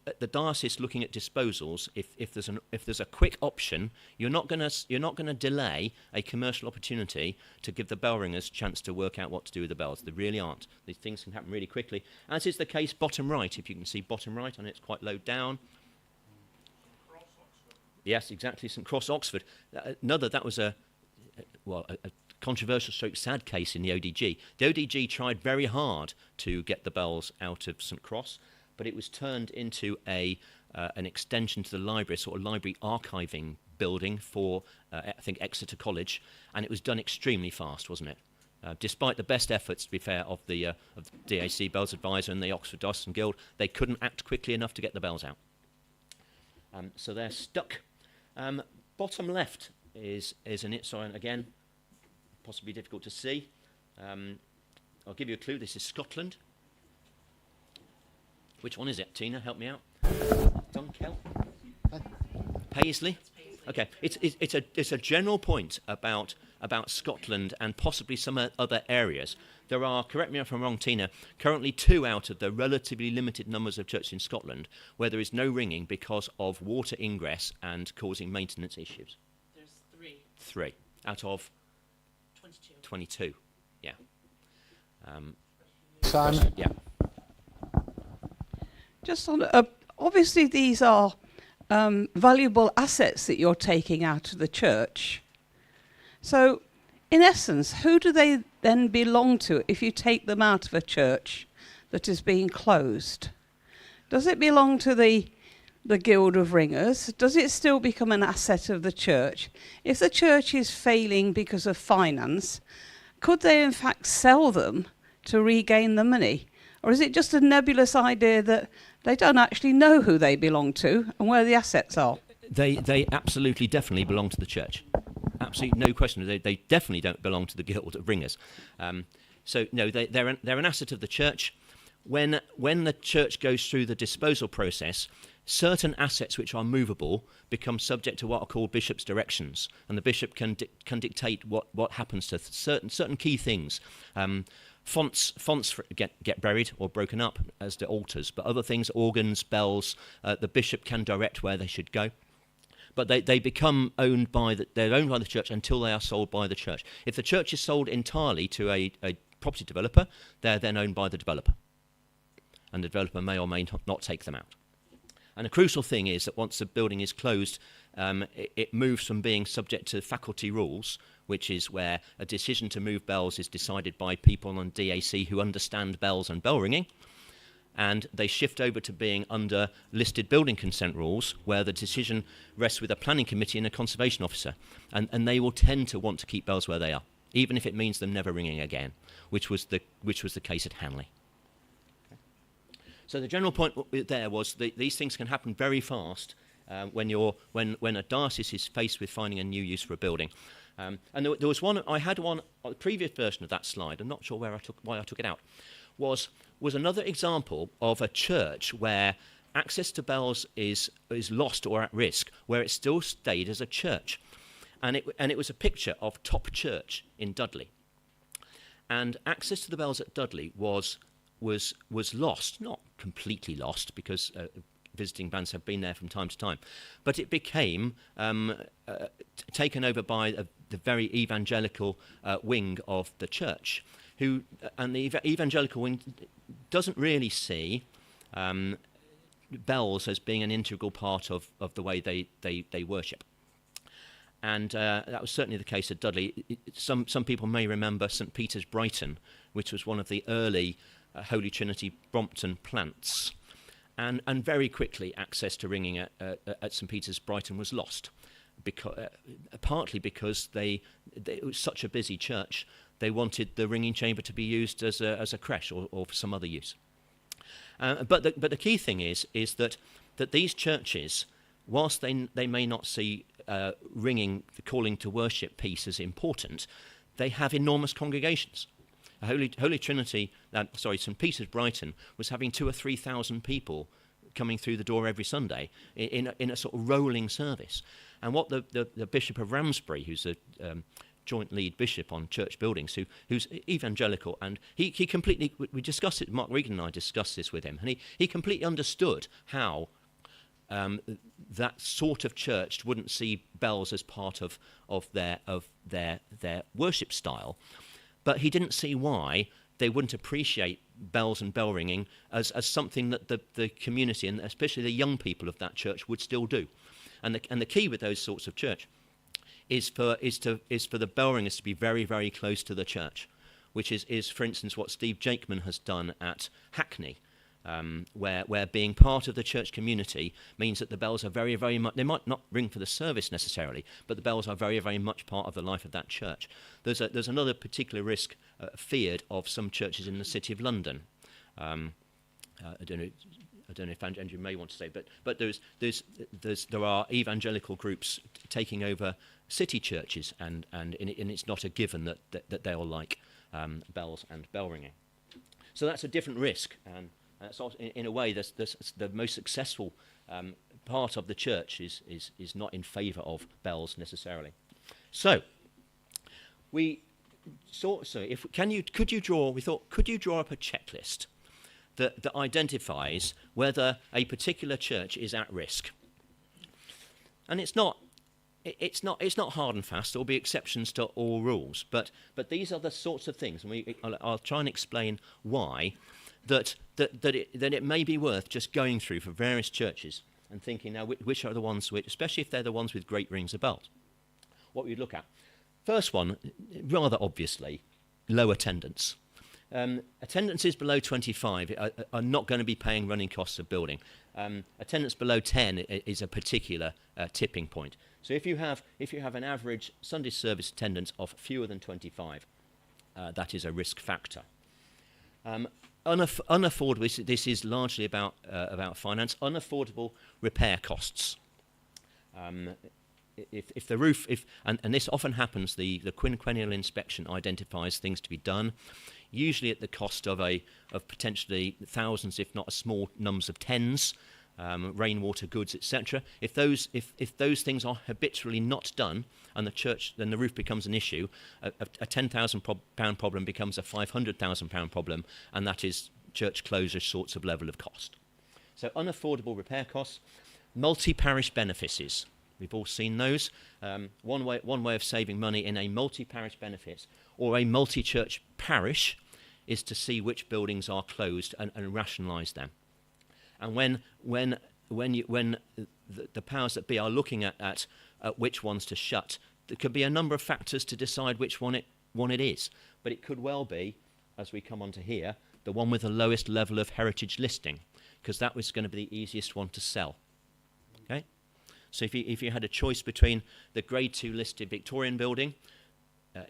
at the diocese looking at disposals, if there's a quick option, you're not going to delay a commercial opportunity to give the bell ringers a chance to work out what to do with the bells. They really aren't. These things can happen really quickly, as is the case bottom right. If you can see bottom right, and it's quite low down. Yes, exactly. St Cross, Oxford. That was a controversial stroke sad case in the ODG. The ODG tried very hard to get the bells out of St Cross, but it was turned into an extension to the library, sort of library archiving building for, I think, Exeter College, and it was done extremely fast, wasn't it? Despite the best efforts, to be fair, of the DAC Bells Advisor and the Oxford Diocesan Guild, they couldn't act quickly enough to get the bells out. So they're stuck. Bottom left is an it sign again, possibly difficult to see. I'll give you a clue. This is Scotland. Which one is it? Tina, help me out. Dunkeld? Paisley? Okay, it's a general point about Scotland and possibly some other areas. There are, correct me if I'm wrong, Tina, currently 2 out of the relatively limited numbers of churches in Scotland where there is no ringing because of water ingress and causing maintenance issues. There's 3. 3 out of 22. 22. Yeah. Simon? Yeah. Just on, obviously these are valuable assets that you're taking out of the church. So, in essence, who do they then belong to if you take them out of a church that is being closed? Does it belong to the Guild of Ringers? Does it still become an asset of the church? If the church is failing because of finance, could they in fact sell them to regain the money? Or is it just a nebulous idea that they don't actually know who they belong to and where the assets are? They absolutely, definitely belong to the church. Absolutely, no question. They definitely don't belong to the Guild of Ringers. So no, they're an asset of the church. When the church goes through the disposal process, certain assets which are movable become subject to what are called bishop's directions, and the bishop can dictate what happens to certain key things. Fonts get buried or broken up, as do altars, but other things, organs, bells, the bishop can direct where they should go. But they become owned by the church until they are sold by the church. If the church is sold entirely to a property developer, they're then owned by the developer, and the developer may or may not take them out. And the crucial thing is that once the building is closed, it moves from being subject to faculty rules, which is where a decision to move bells is decided by people on DAC who understand bells and bell ringing, and they shift over to being under listed building consent rules, where the decision rests with a planning committee and a conservation officer, and they will tend to want to keep bells where they are, even if it means them never ringing again, which was the case at Hanley. So the general point there was that these things can happen very fast when a diocese is faced with finding a new use for a building. And there was one. I had one. The previous version of that slide, I'm not sure why I took it out. Was another example of a church where access to bells is lost or at risk where it still stayed as a church. And it was a picture of Top Church in Dudley. And access to the bells at Dudley was lost, not completely lost, because visiting bands have been there from time to time, but it became taken over by the very evangelical wing of the church, and the evangelical wing doesn't really see bells as being an integral part of the way they worship. And that was certainly the case at Dudley. Some people may remember St. Peter's Brighton, which was one of the early Holy Trinity Brompton plants. And very quickly access to ringing at St. Peter's Brighton was lost, partly because it was such a busy church, they wanted the ringing chamber to be used as a creche or for some other use. But the key thing is that these churches, whilst they may not see ringing, the calling to worship piece as important, they have enormous congregations. Holy Trinity, St. Peter's Brighton was having 2,000 or 3,000 people coming through the door every Sunday in a sort of rolling service. And what the Bishop of Ramsbury, who's a joint lead bishop on church buildings, who's evangelical, and he completely, we discussed it, Mark Regan and I discussed this with him, and he completely understood how that sort of church wouldn't see bells as part of their worship style. But he didn't see why they wouldn't appreciate bells and bell ringing as something that the community, and especially the young people of that church, would still do. And the key with those sorts of church is for the bell ringers to be very, very close to the church, which is for instance what Steve Jakeman has done at Hackney, where being part of the church community means that the bells are very, very much, they might not ring for the service necessarily, but the bells are very, very much part of the life of that church. There's another particular risk feared of some churches in the City of London. I don't know if Andrew may want to say, but there are evangelical groups taking over city churches, and it's not a given that they'll like bells and bell ringing. So that's a different risk, and that's also, in a way, the most successful part of the church is not in favour of bells necessarily. So could you draw up a checklist that identifies whether a particular church is at risk? And it's not hard and fast. There will be exceptions to all rules, but these are the sorts of things, and I'll try and explain why that it may be worth just going through for various churches and thinking now which are the ones which, especially if they're the ones with great rings of bells, what we'd look at. First one, rather obviously, low attendance. Attendances below 25 are not going to be paying running costs of building. Attendance below 10 is a particular tipping point. So if you have an average Sunday service attendance of fewer than 25, that is a risk factor. Unaffordable. This is largely about finance. Unaffordable repair costs. If the roof, and this often happens, the quinquennial inspection identifies things to be done, usually at the cost of potentially thousands, if not a small numbers of tens, rainwater goods, etc. If those things are habitually not done, and then the roof becomes an issue, a £10,000 problem becomes a £500,000 problem, and that is church closure sorts of level of cost. So unaffordable repair costs, multi-parish benefices. We've all seen those. One way of saving money in a multi-parish benefits or a multi-church parish is to see which buildings are closed and rationalise them. And when the powers that be are looking at which ones to shut, there could be a number of factors to decide which one it is. But it could well be, as we come on to here, the one with the lowest level of heritage listing, because that was going to be the easiest one to sell. Okay? So if you had a choice between the Grade 2 listed Victorian building,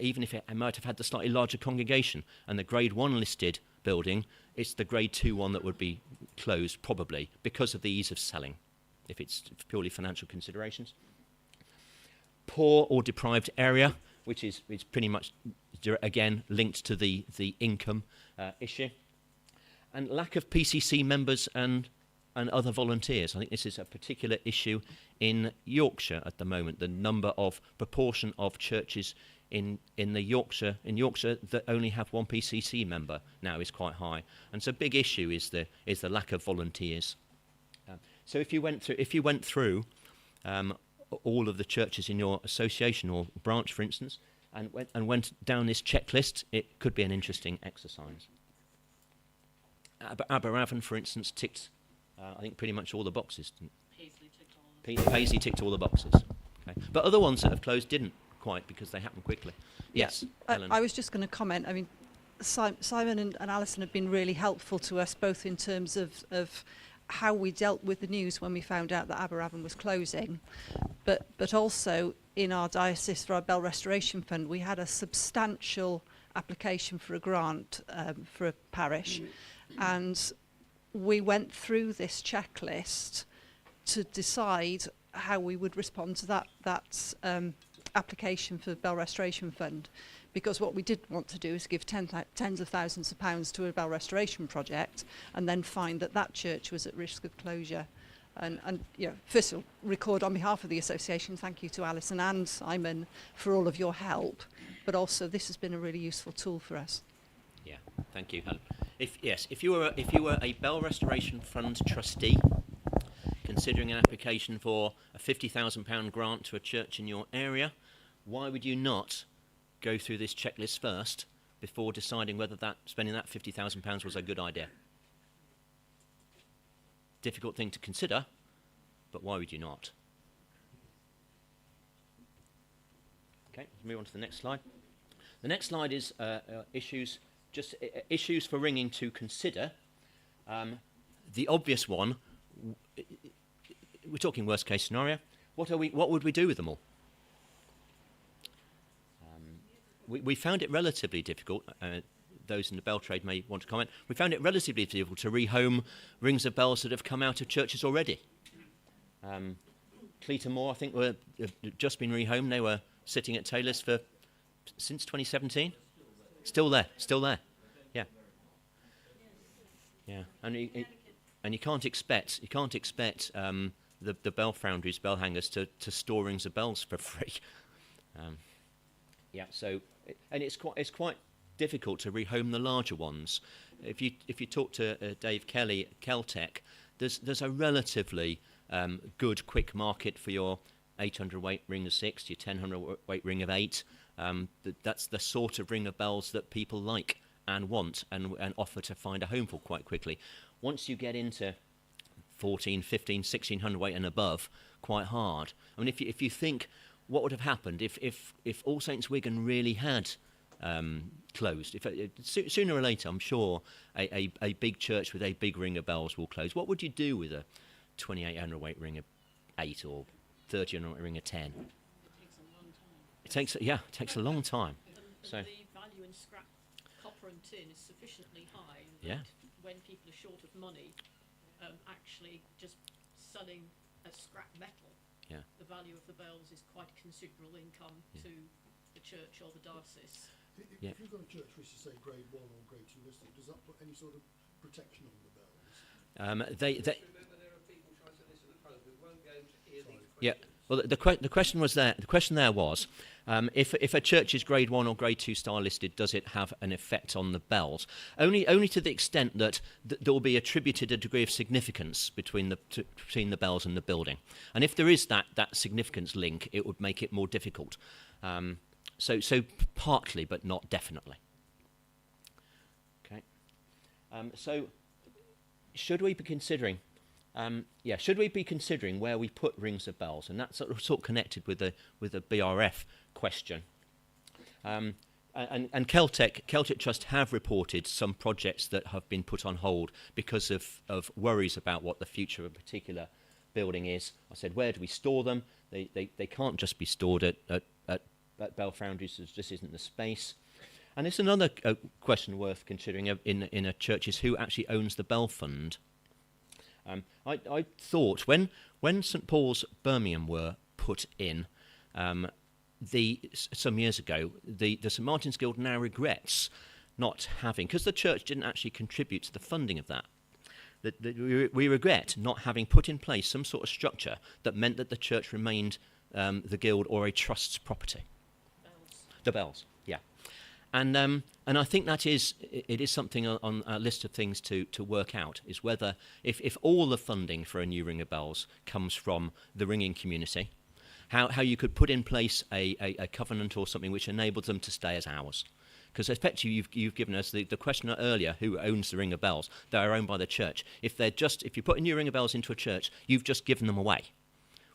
even if it might have had the slightly larger congregation, and the Grade 1 listed building, it's the Grade 2 one that would be closed probably because of the ease of selling, if it's purely financial considerations. Poor or deprived area, which is pretty much, again, linked to the income issue. And lack of PCC members and and other volunteers. I think this is a particular issue in Yorkshire at the moment. The proportion of churches in Yorkshire that only have one PCC member now is quite high, and so a big issue is the lack of volunteers. So if you went through all of the churches in your association or branch, for instance, and went down this checklist, it could be an interesting exercise. Aberavon, for instance, ticked, I think, pretty much all the boxes. Paisley ticked all the boxes. Okay. But other ones that have closed didn't quite, because they happened quickly. Yes, Helen. I was just going to comment. I mean, Simon and Alison have been really helpful to us, both in terms of how we dealt with the news when we found out that Aberavon was closing, but also in our diocese for our Bell Restoration Fund, we had a substantial application for a grant for a parish, and we went through this checklist to decide how we would respond to that application for the Bell Restoration Fund, because what we didn't want to do is give tens of thousands of pounds to a Bell Restoration project and then find that church was at risk of closure. And you know, first of all, record on behalf of the association, thank you to Alison and Simon for all of your help, but also this has been a really useful tool for us. Yeah, thank you, Helen. If you were a Bell Restoration Fund trustee, considering an application for a £50,000 grant to a church in your area, why would you not go through this checklist first before deciding whether spending that £50,000 was a good idea? Difficult thing to consider, but why would you not? Okay, let's move on to the next slide. The next slide is issues for ringing to consider. The obvious one, we're talking worst case scenario. What would we do with them all? We found it relatively difficult. Those in the bell trade may want to comment. We found it relatively difficult to rehome rings of bells that have come out of churches already. Cleaton Moor, I think, have just been rehomed. They were sitting at Taylor's since 2017. Still there. Yeah. Yeah, and you can't expect the bell foundries, bell hangers to store rings of bells for free. Yeah, so and it's quite difficult to rehome the larger ones. If you talk to Dave Kelly at Keltec, there's a relatively good quick market for your 800 weight ring of 6, your 1000 weight ring of 8. That's the sort of ring of bells that people like and want and offer to find a home for quite quickly. Once you get into 14, 15, 1600 weight and above, quite hard. I mean, if you think what would have happened if All Saints Wigan really had closed, sooner or later, I'm sure a big church with a big ring of bells will close. What would you do with a 2800 weight ring of 8 or 3000 weight ring of 10? It takes a long time. So the value in scrap copper and tin is sufficiently high that when people are short of money, actually just selling as scrap metal, the value of the bells is quite considerable income to the church or the diocese. If you've got a church which is, say, grade 1 or grade 2 listed, does that put any sort of protection on the bells? Remember, there are people trying to listen to the phone who won't go to hear these questions. Yeah. Well, the question was there. The question there was, if a church is grade 1 or grade 2 star listed, does it have an effect on the bells? Only to the extent that there will be attributed a degree of significance between the bells and the building. And if there is that significance link, it would make it more difficult. So partly, but not definitely. Okay. So should we be considering? Should we be considering where we put rings of bells? And that's sort of connected with the BRF question. And Celtic Trust have reported some projects that have been put on hold because of worries about what the future of a particular building is. I said, where do we store them? They can't just be stored at bell foundries. There just isn't the space. And it's another question worth considering in a church is who actually owns the bell fund. I thought when St Paul's Birmingham were put in some years ago, the St Martin's Guild now regrets not having, because the church didn't actually contribute to the funding of that. we regret not having put in place some sort of structure that meant that the church remained the guild or a trust's property. The bells, yeah. And I think it is something on our list of things to work out, is whether if all the funding for a new ring of bells comes from the ringing community, how you could put in place a covenant or something which enables them to stay as ours. Because effectively you've given us the question earlier, who owns the ring of bells? They are owned by the church. If you put a new ring of bells into a church, you've just given them away,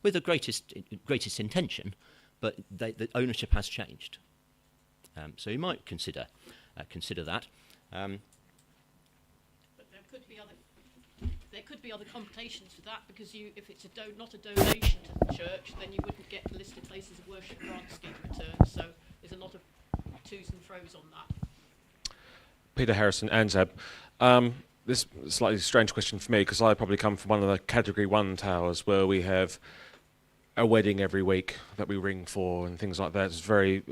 with the greatest intention, but the ownership has changed. So you might consider that. But there could be other complications to that, because if it's not a donation to the church, then you wouldn't get listed places of worship grant scheme returns. So there's a lot of twos and fro's on that. Peter Harrison, ANZAB. This is a slightly strange question for me, because I probably come from one of the Category 1 towers where we have a wedding every week that we ring for and things like that. It's a very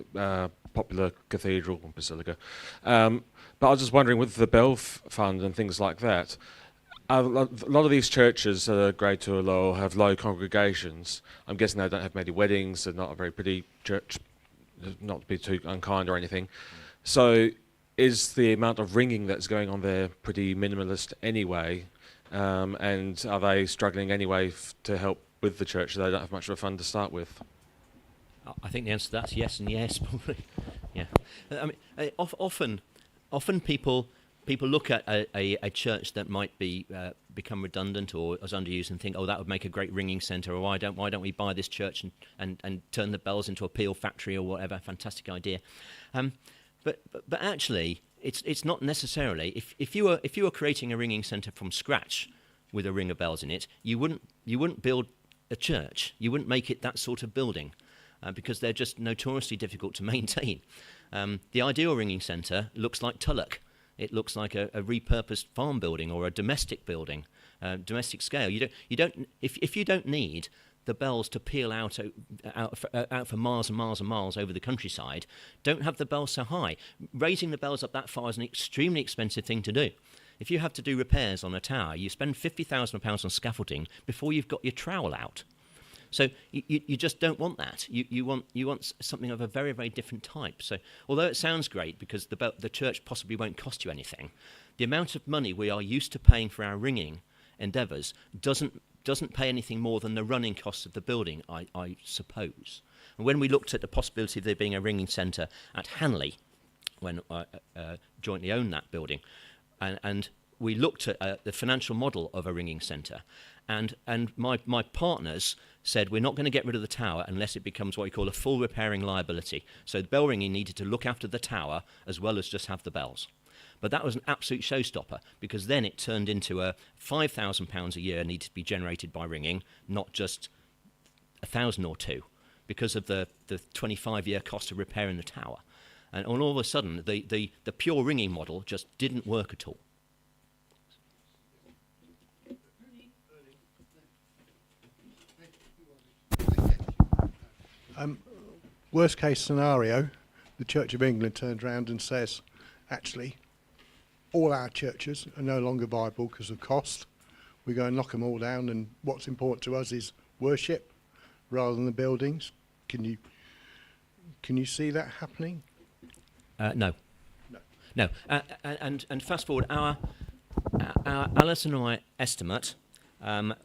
popular cathedral and basilica. But I was just wondering, with the Bell Fund and things like that, a lot of these churches that are grade 2 or low have low congregations. I'm guessing they don't have many weddings. They're not a very pretty church, not to be too unkind or anything. So is the amount of ringing that's going on there pretty minimalist anyway? And are they struggling anyway to help with the church? They don't have much of a fund to start with. I think the answer to that's yes and yes, probably. Yeah. I mean, often people look at a church that might be become redundant or as underused and think, oh, that would make a great ringing centre, or why don't we buy this church and turn the bells into a peel factory or whatever? Fantastic idea. But actually, it's not necessarily. If you were creating a ringing centre from scratch with a ring of bells in it, you wouldn't build a church. You wouldn't make it that sort of building, because they're just notoriously difficult to maintain. The ideal ringing centre looks like Tulloch. It looks like a repurposed farm building or a domestic building, domestic scale. If you don't need the bells to peel out for miles and miles and miles over the countryside, don't have the bells so high. Raising the bells up that far is an extremely expensive thing to do. If you have to do repairs on a tower, you spend £50,000 on scaffolding before you've got your trowel out. So you just don't want that. You want something of a very, very different type. So although it sounds great because the church possibly won't cost you anything, the amount of money we are used to paying for our ringing endeavours doesn't pay anything more than the running costs of the building, I suppose. And when we looked at the possibility of there being a ringing centre at Hanley, when I jointly owned that building, and we looked at the financial model of a ringing centre, and my partners said, we're not going to get rid of the tower unless it becomes what we call a full repairing liability. So the bell ringing needed to look after the tower as well as just have the bells. But that was an absolute showstopper, because then it turned into a £5,000 a year needed to be generated by ringing, not just 1,000 or two, because of the 25-year cost of repairing the tower. And all of a sudden, the pure ringing model just didn't work at all. Worst case scenario, the Church of England turns around and says, actually, all our churches are no longer viable because of cost. We go and knock them all down, and what's important to us is worship rather than the buildings. Can you see that happening? No. And fast forward, our Alison and I estimate,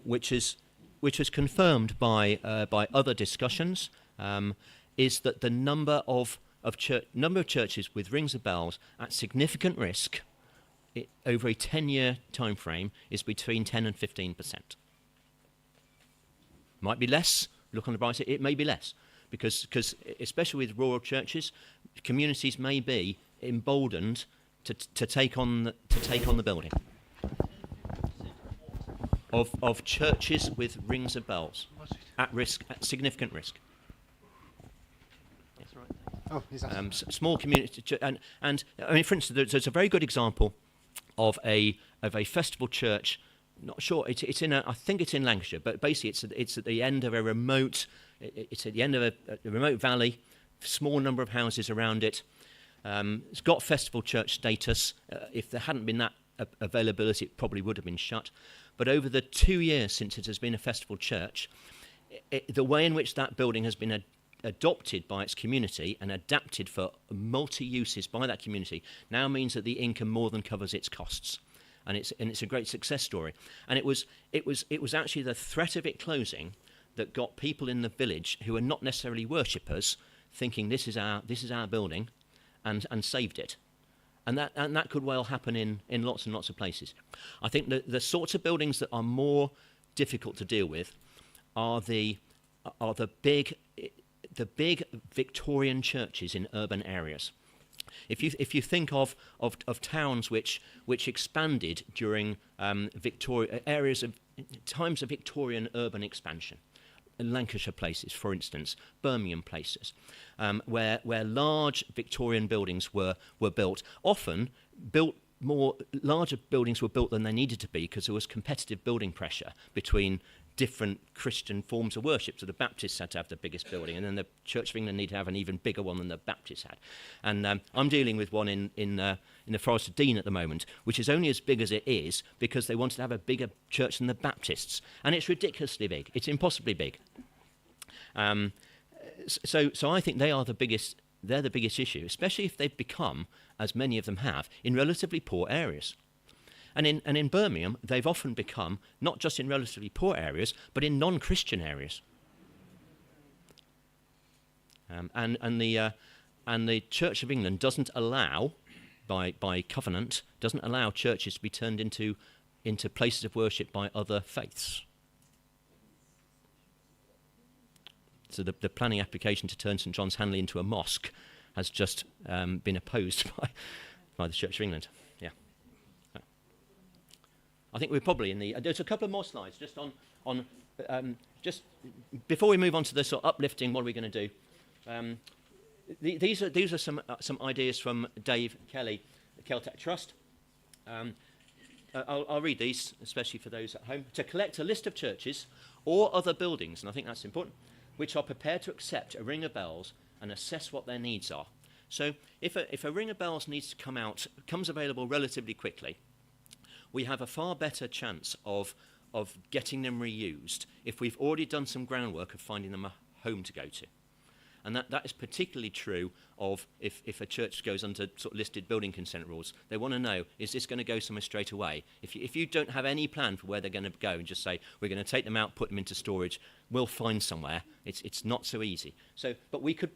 which is confirmed by other discussions, is that the number of churches with rings of bells at significant risk over a 10-year time frame is between 10 and 15%. Might be less. Look on the bright side, it may be less, because especially with rural churches, communities may be emboldened to take on the building of churches with rings of bells at risk, at significant risk. That's right. Oh, small community, and I mean, for instance, there's a very good example of a festival church. Not sure. It's in I think it's in Lancashire, but basically it's at the end of a remote. It's at the end of a remote valley. Small number of houses around it. It's got festival church status. If there hadn't been that availability, it probably would have been shut. But over the 2 years since it has been a festival church, the way in which that building has been adopted by its community and adapted for multi-uses by that community now means that the income more than covers its costs. And it's a great success story. And it was actually the threat of it closing that got people in the village who are not necessarily worshippers thinking this is our building, and saved it. And that could well happen in lots and lots of places. I think the sorts of buildings that are more difficult to deal with are the big Victorian churches in urban areas. If you think of towns which expanded during times of Victorian urban expansion, Lancashire places, for instance, Birmingham places, where large Victorian buildings were built, often larger buildings were built than they needed to be because there was competitive building pressure between different Christian forms of worship. So the Baptists had to have the biggest building, and then the Church of England needed to have an even bigger one than the Baptists had. And I'm dealing with one in the Forest of Dean at the moment, which is only as big as it is because they wanted to have a bigger church than the Baptists, and it's ridiculously big. It's impossibly big. So I think they are the biggest. They're the biggest issue, especially if they've become, as many of them have, in relatively poor areas. And in Birmingham, they've often become not just in relatively poor areas, but in non-Christian areas. And the Church of England doesn't allow, by covenant, doesn't allow churches to be turned into places of worship by other faiths. So the planning application to turn St John's Hanley into a mosque has just been opposed by the Church of England. Yeah. I think we're probably in the. There's a couple of more slides just on just before we move on to the sort of uplifting. What are we going to do? These are some ideas from Dave Kelly, the Celtic Trust. I'll read these, especially for those at home. To collect a list of churches or other buildings, and I think that's important, which are prepared to accept a ring of bells and assess what their needs are. So if a ring of bells needs to comes available relatively quickly, we have a far better chance of getting them reused if we've already done some groundwork of finding them a home to go to. And that is particularly true of if a church goes under sort of listed building consent rules. They want to know, is this going to go somewhere straight away? If you don't have any plan for where they're going to go and just say, we're going to take them out, put them into storage, we'll find somewhere, it's not so easy. So, but we could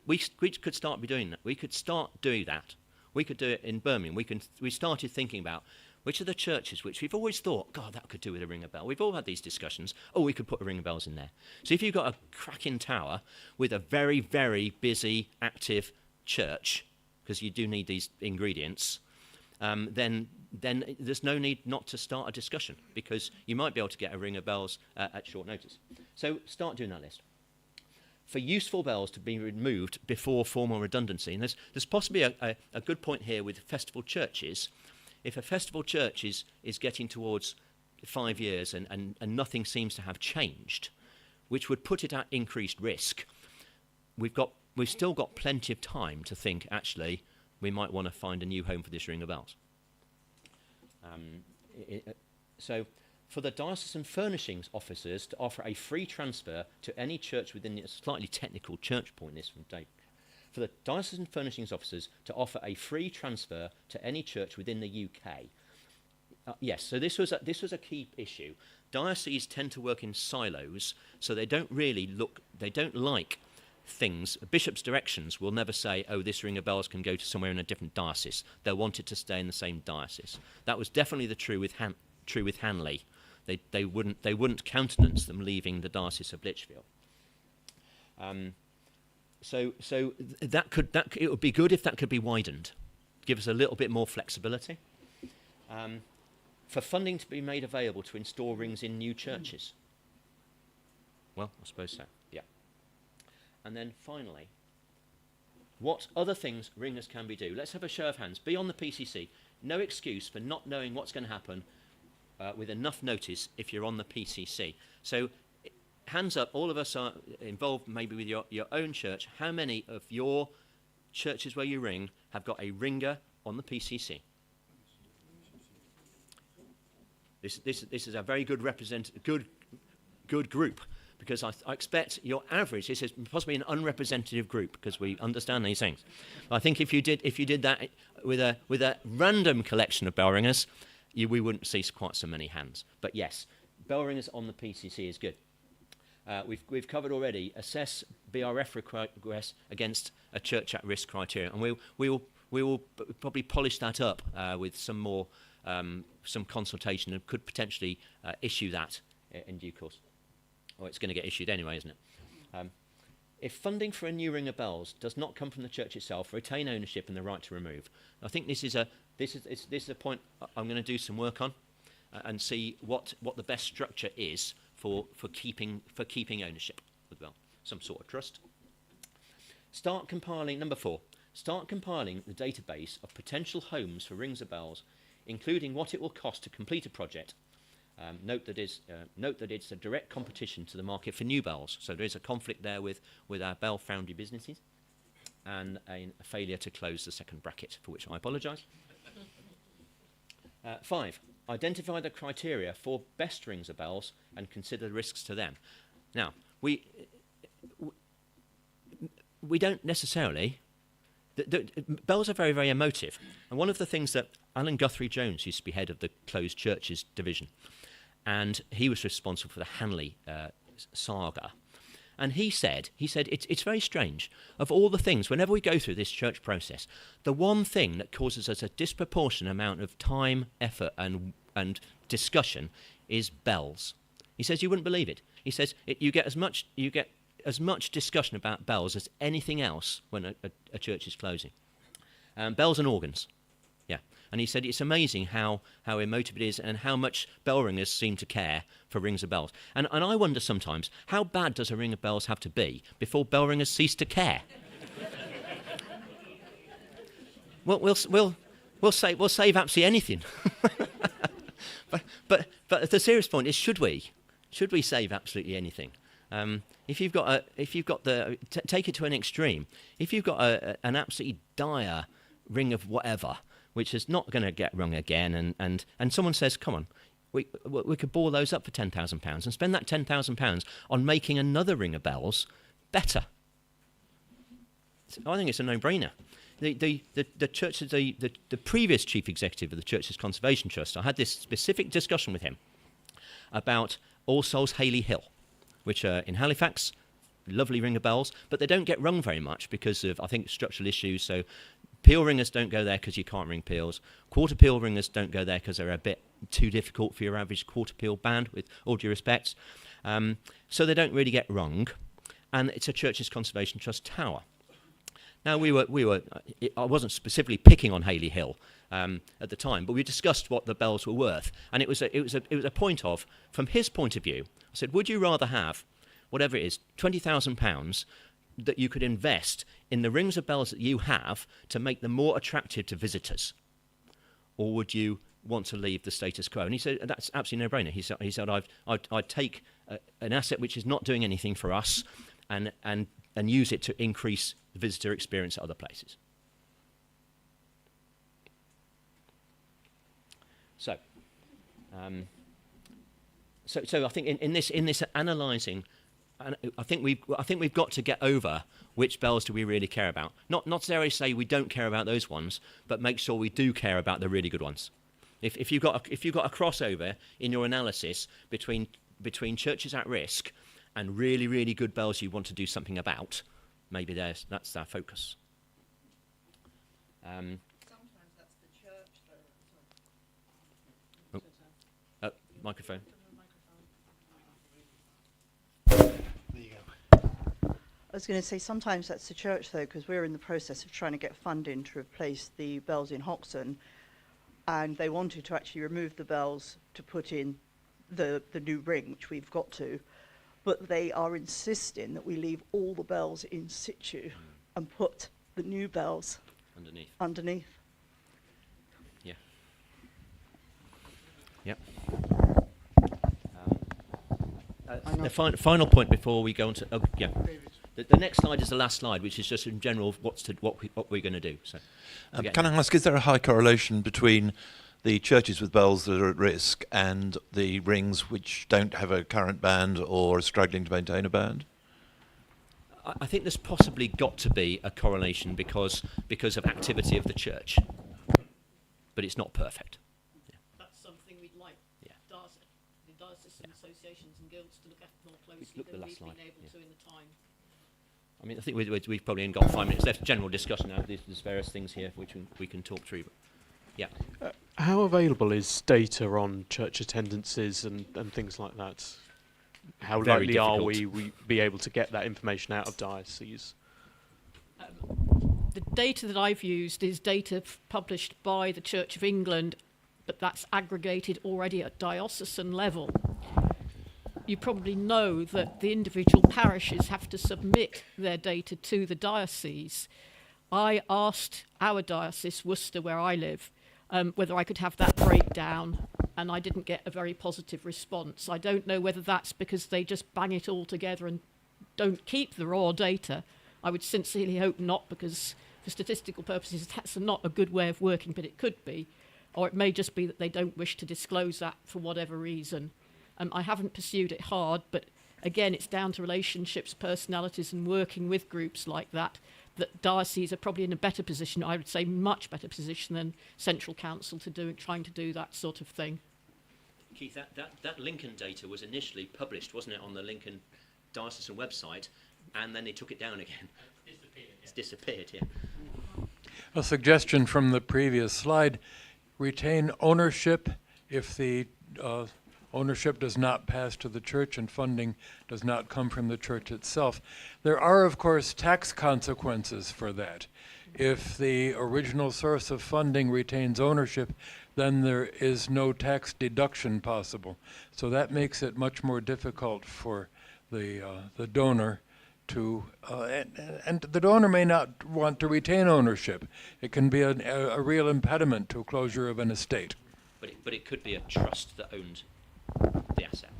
start doing that. We could start doing that. We could do it in Birmingham. We started thinking about which are the churches which we've always thought, God, that could do with a ring of bell. We've all had these discussions. Oh, we could put a ring of bells in there. So if you've got a cracking tower with a very, very busy, active church, because you do need these ingredients, then there's no need not to start a discussion, because you might be able to get a ring of bells at short notice. So start doing that list. For useful bells to be removed before formal redundancy, and there's possibly a good point here with festival churches. If a festival church is getting towards 5 years and nothing seems to have changed, which would put it at increased risk, we've still got plenty of time to think, actually, we might want to find a new home for this ring of bells. So for the diocesan furnishings officers to offer a free transfer to any church within a slightly technical church point, this from Dave. For the diocesan furnishings officers to offer a free transfer to any church within the UK. Yes, so this was a key issue. Dioceses tend to work in silos, so they don't like things. A bishop's directions will never say, oh, this ring of bells can go to somewhere in a different diocese. They'll want it to stay in the same diocese. That was definitely true with Hanley. They wouldn't countenance them leaving the diocese of Lichfield. So it would be good if that could be widened, give us a little bit more flexibility. For funding to be made available to install rings in new churches. Well, I suppose so, yeah. And then finally, what other things ringers can we do? Let's have a show of hands. Be on the PCC. No excuse for not knowing what's going to happen with enough notice if you're on the PCC. So hands up, all of us are involved maybe with your own church. How many of your churches where you ring have got a ringer on the PCC? This is a very good good group, because I expect your average. This is possibly an unrepresentative group because we understand these things. But I think if you did that with a random collection of bell ringers, we wouldn't see quite so many hands. But yes, bell ringers on the PCC is good. We've covered already assess BRF requests against a church at risk criteria, and we will probably polish that up with some more some consultation, and could potentially issue that in due course. Or it's going to get issued anyway, isn't it? If funding for a new ring of bells does not come from the church itself, retain ownership and the right to remove. I think this is a point I'm going to do some work on and see what the best structure is for keeping ownership with bell. Some sort of trust. Number 4. Start compiling the database of potential homes for rings of bells, including what it will cost to complete a project. Note that it's a direct competition to the market for new bells, so there is a conflict there with our bell foundry businesses, and a failure to close the second bracket, for which I apologise. 5. Identify the criteria for best rings of bells and consider risks to them. Now, we don't necessarily. Bells are very, very emotive, and one of the things that Alan Guthrie Jones used to be head of the closed churches division, and he was responsible for the Hanley saga. And he said it's very strange. Of all the things, whenever we go through this church process, the one thing that causes us a disproportionate amount of time, effort, and discussion is bells. He says you wouldn't believe it. He says you get as much discussion about bells as anything else when a church is closing. Bells and organs. Yeah. And he said it's amazing how emotive it is and how much bell ringers seem to care for rings of bells. And I wonder sometimes, how bad does a ring of bells have to be before bell ringers cease to care? Well, we'll save absolutely anything. but the serious point is, should we save absolutely anything? If you've got take it to an extreme. If you've got an absolutely dire ring of whatever, which is not going to get rung again, and someone says, come on, we could ball those up for £10,000 and spend that £10,000 on making another ring of bells better. I think it's a no-brainer. The previous chief executive of the Church's Conservation Trust, I had this specific discussion with him about All Souls Hayley Hill, which are in Halifax, lovely ring of bells, but they don't get rung very much because of, I think, structural issues. So peel ringers don't go there because you can't ring peels. Quarter peel ringers don't go there because they're a bit too difficult for your average quarter peel band, with all due respects. So they don't really get rung, and it's a Church's Conservation Trust tower. Now I wasn't specifically picking on Hayley Hill at the time, but we discussed what the bells were worth, and it was a point of, from his point of view, I said, would you rather have whatever it is, £20,000 that you could invest in the rings of bells that you have to make them more attractive to visitors, or would you want to leave the status quo? And he said that's absolutely no-brainer. He said I'd take an asset which is not doing anything for us, and use it to increase the visitor experience at other places. So I think in this analysing, I think we've got to get over which bells do we really care about. Not necessarily say we don't care about those ones, but make sure we do care about the really good ones. If you've got a crossover in your analysis between churches at risk and really, really good bells you want to do something about, maybe that's our focus. Sometimes that's the church, though. Microphone. There you go. I was going to say sometimes that's the church, though, because we're in the process of trying to get funding to replace the bells in Hoxton, and they wanted to actually remove the bells to put in the new ring, which we've got to, but they are insisting that we leave all the bells in situ and put the new bells underneath. Yeah. Yep. The final point before we go on to the next slide is the last slide, which is just in general what we're going to do. So can I ask, is there a high correlation between the churches with bells that are at risk and the rings which don't have a current band or are struggling to maintain a band? I think there's possibly got to be a correlation because of activity of the church, but it's not perfect. That's something we'd like the diocesan associations and guilds to look at more closely than we've been able to in the time. I mean, I think we've probably only got 5 minutes left. General discussion now. There's various things here which we can talk through. But yeah. How available is data on church attendances and things like that? How Very likely difficult. are we be able to get that information out of dioceses? The data that I've used is data published by the Church of England, but that's aggregated already at diocesan level. You probably know that the individual parishes have to submit their data to the diocese. I asked our diocese, Worcester, where I live, whether I could have that breakdown, and I didn't get a very positive response. I don't know whether that's because they just bang it all together and don't keep the raw data. I would sincerely hope not, because for statistical purposes that's not a good way of working, but it could be. Or it may just be that they don't wish to disclose that for whatever reason. I haven't pursued it hard, but again, it's down to relationships, personalities, and working with groups like that dioceses are probably in a better position, I would say much better position than Central Council trying to do that sort of thing. Keith, that Lincoln data was initially published, wasn't it, on the Lincoln Diocesan website, and then they took it down again. It's disappeared, yeah. A suggestion from the previous slide, retain ownership if the ownership does not pass to the church and funding does not come from the church itself. There are, of course, tax consequences for that. If the original source of funding retains ownership, then there is no tax deduction possible. So that makes it much more difficult for the donor to, and the donor may not want to retain ownership. It can be a real impediment to closure of an estate. But it could be a trust that owns the asset.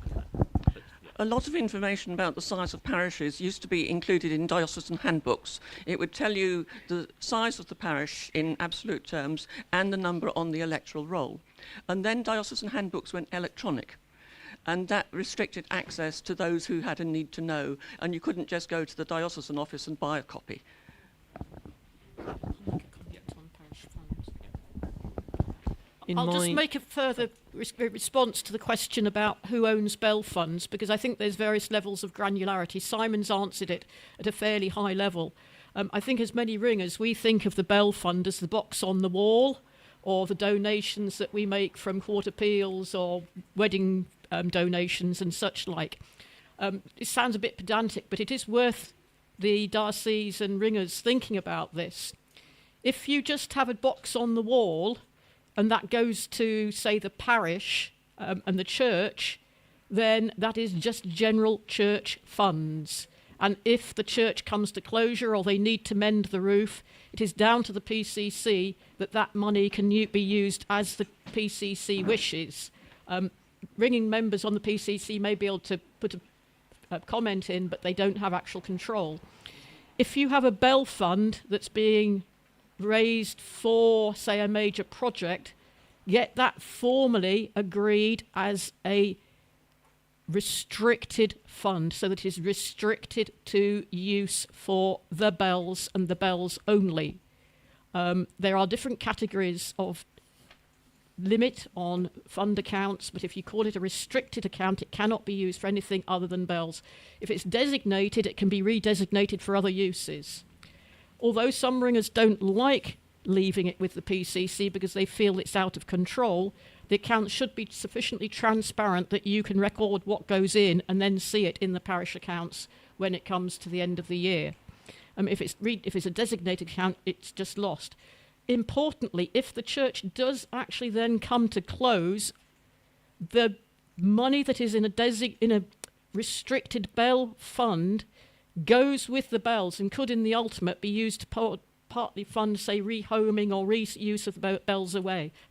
A lot of information about the size of parishes used to be included in diocesan handbooks. It would tell you the size of the parish in absolute terms and the number on the electoral roll. And then diocesan handbooks went electronic. And that restricted access to those who had a need to know. And you couldn't just go to the diocesan office and buy a copy. I'll just make a further response to the question about who owns bell funds, because I think there's various levels of granularity. Simon's answered it at a fairly high level. I think as many ringers, we think of the bell fund as the box on the wall, or the donations that we make from quarter peals or wedding donations and such like. It sounds a bit pedantic, but it is worth the diocese and ringers thinking about this. If you just have a box on the wall, and that goes to, say, the parish and the church, then that is just general church funds. And if the church comes to closure or they need to mend the roof, it is down to the PCC that money can be used as the PCC wishes. Ringing members on the PCC may be able to put a comment in, but they don't have actual control. If you have a bell fund that's being raised for, say, a major project, get that formally agreed as a restricted fund, so that it is restricted to use for the bells and the bells only. There are different categories of limit on fund accounts, but if you call it a restricted account, it cannot be used for anything other than bells. If it's designated, it can be redesignated for other uses. Although some ringers don't like leaving it with the PCC because they feel it's out of control, the account should be sufficiently transparent that you can record what goes in and then see it in the parish accounts when it comes to the end of the year. If it's a designated account, it's just lost. Importantly, if the church does actually then come to close, the money that is in a restricted bell fund goes with the bells and could in the ultimate be used to partly fund, say, rehoming or reuse of the bells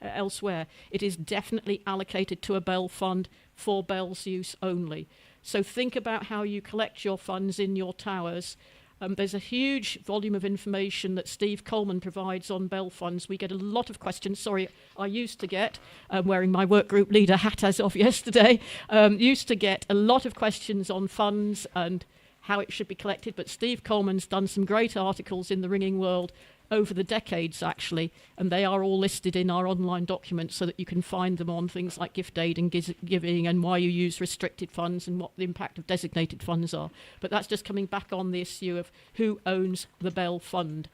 elsewhere. It is definitely allocated to a bell fund for bells use only. So think about how you collect your funds in your towers There's a huge volume of information that Steve Coleman provides on bell funds. We get a lot of questions. Sorry, I used to get, wearing my work group leader hat as of yesterday, used to get a lot of questions on funds and how it should be collected. But Steve Coleman's done some great articles in the ringing world over the decades, actually, and they are all listed in our online documents so that you can find them on things like gift aid and giving and why you use restricted funds and what the impact of designated funds are. But that's just coming back on the issue of who owns the Bell Fund.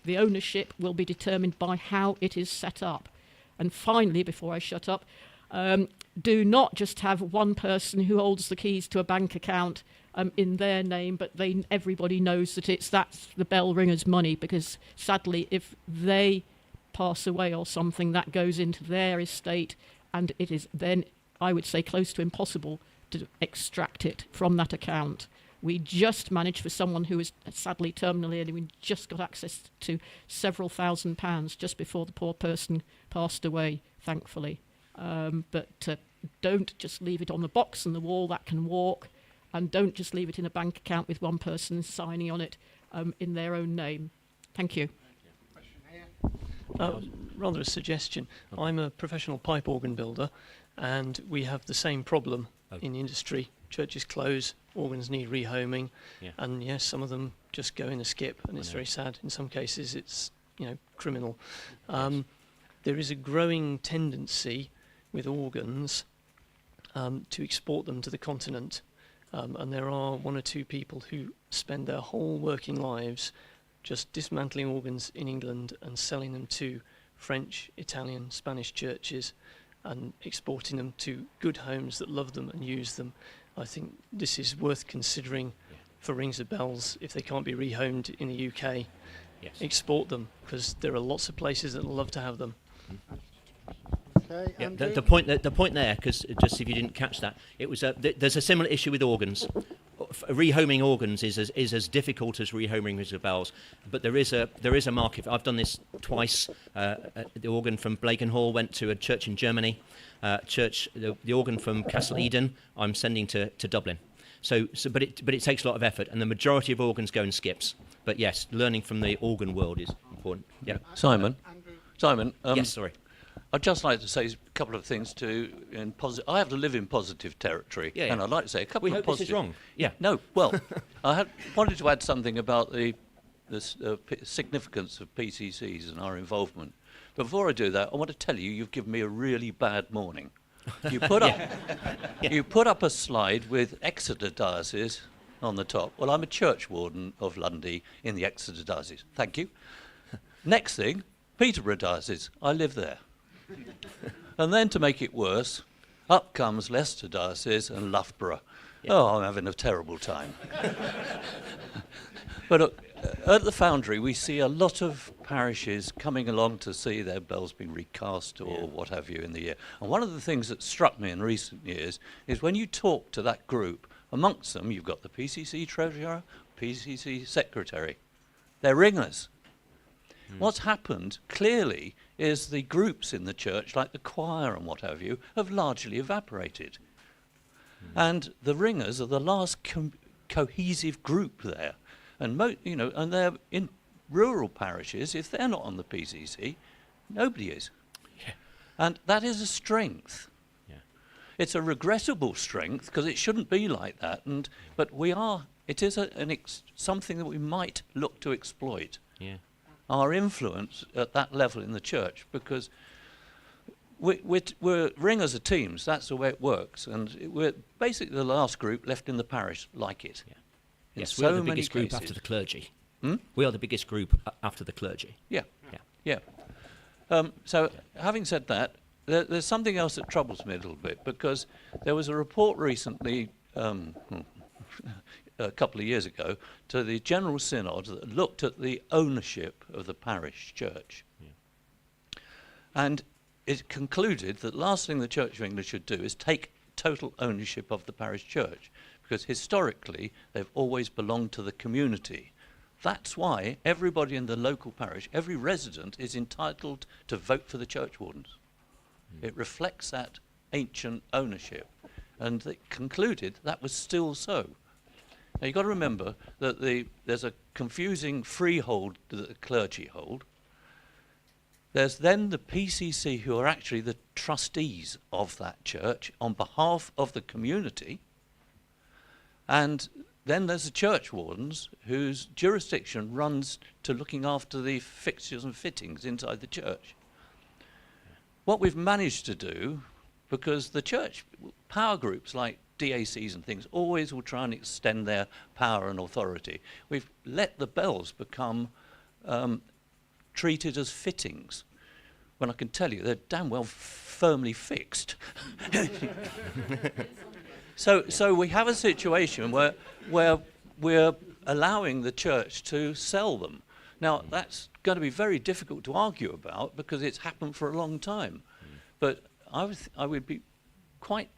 The ownership will be determined by how it is set up. And finally, before I shut up, do not just have one person who holds the keys to a bank account in their name, but everybody knows that that's the bell ringer's money, because sadly, if they pass away or something, that goes into their estate, and it is then, I would say, close to impossible to extract it from that account. We just managed, for someone who is sadly terminally ill, we just got access to several £1,000s just before the poor person passed away, thankfully. But don't just leave it on the box and the wall that can walk, and don't just leave it in a bank account with one person signing on it in their own name. Thank you. Rather a suggestion. I'm a professional pipe organ builder, and we have the same problem in the industry. Churches close, organs need rehoming, and yes, some of them just go in a skip, and it's very sad. In some cases, it's criminal. There is a growing tendency with organs to export them to the continent. And there are one or two people who spend their whole working lives just dismantling organs in England and selling them to French, Italian, Spanish churches and exporting them to good homes that love them and use them. I think this is worth considering for rings of bells. If they can't be rehomed in the UK, export them, because there are lots of places that love to have them. Okay, yeah, the point there, because just if you didn't catch that, it was there's a similar issue with organs. Rehoming organs is as difficult as rehoming rings of bells, but there is a market. I've done this twice. The organ from Blakenhall went to a church in Germany. The organ from Castle Eden I'm sending to Dublin. But it takes a lot of effort, and the majority of organs go in skips. But yes, learning from the organ world is important. Yeah, Simon. Yes, sorry. I'd just like to say a couple of things I have to live in positive territory, and I'd like to say a couple of positive... We hope this is wrong. Yeah. No, well, I wanted to add something about the significance of PCCs and our involvement. But before I do that, I want to tell you, you've given me a really bad morning. You put up, you put up a slide with Exeter Diocese on the top. Well, I'm a church warden of Lundy in the Exeter Diocese. Thank you. Next thing, Peterborough Diocese. I live there. And then to make it worse, up comes Leicester Diocese and Loughborough. Oh, I'm having a terrible time. But at the Foundry, we see a lot of parishes coming along to see their bells being recast or what have you in the year. And one of the things that struck me in recent years is when you talk to that group, amongst them you've got the PCC treasurer, PCC secretary. They're ringers. What's happened, clearly, is the groups in the church, like the choir and what have you, have largely evaporated. And the ringers are the last cohesive group there. And, and they're in rural parishes. If they're not on the PCC, nobody is. Yeah. And that is a strength. Yeah. It's a regrettable strength, because it shouldn't be like that. But it is something that we might look to exploit. Yeah. Our influence at that level in the church, because we're ringers of teams. That's the way it works, and we're basically the last group left in the parish like it. Yeah. Yes, we are the biggest group after the clergy. We are the biggest group after the clergy. Yeah, yeah. So, having said that, there's something else that troubles me a little bit, because there was a report recently. A couple of years ago, to the General Synod that looked at the ownership of the parish church. Yeah. And it concluded that the last thing the Church of England should do is take total ownership of the parish church, because historically they've always belonged to the community. That's why everybody in the local parish, every resident, is entitled to vote for the church wardens. It reflects that ancient ownership. And they concluded that was still so. Now you've got to remember that there's a confusing freehold that the clergy hold. There's then the PCC, who are actually the trustees of that church on behalf of the community. And then there's the church wardens, whose jurisdiction runs to looking after the fixtures and fittings inside the church. What we've managed to do, because the church power groups like DACs and things always will try and extend their power and authority, we've let the bells become treated as fittings, when I can tell you they're damn well firmly fixed. So we have a situation where we're allowing the church to sell them. Now, that's going to be very difficult to argue about because it's happened for a long time. But I would be quite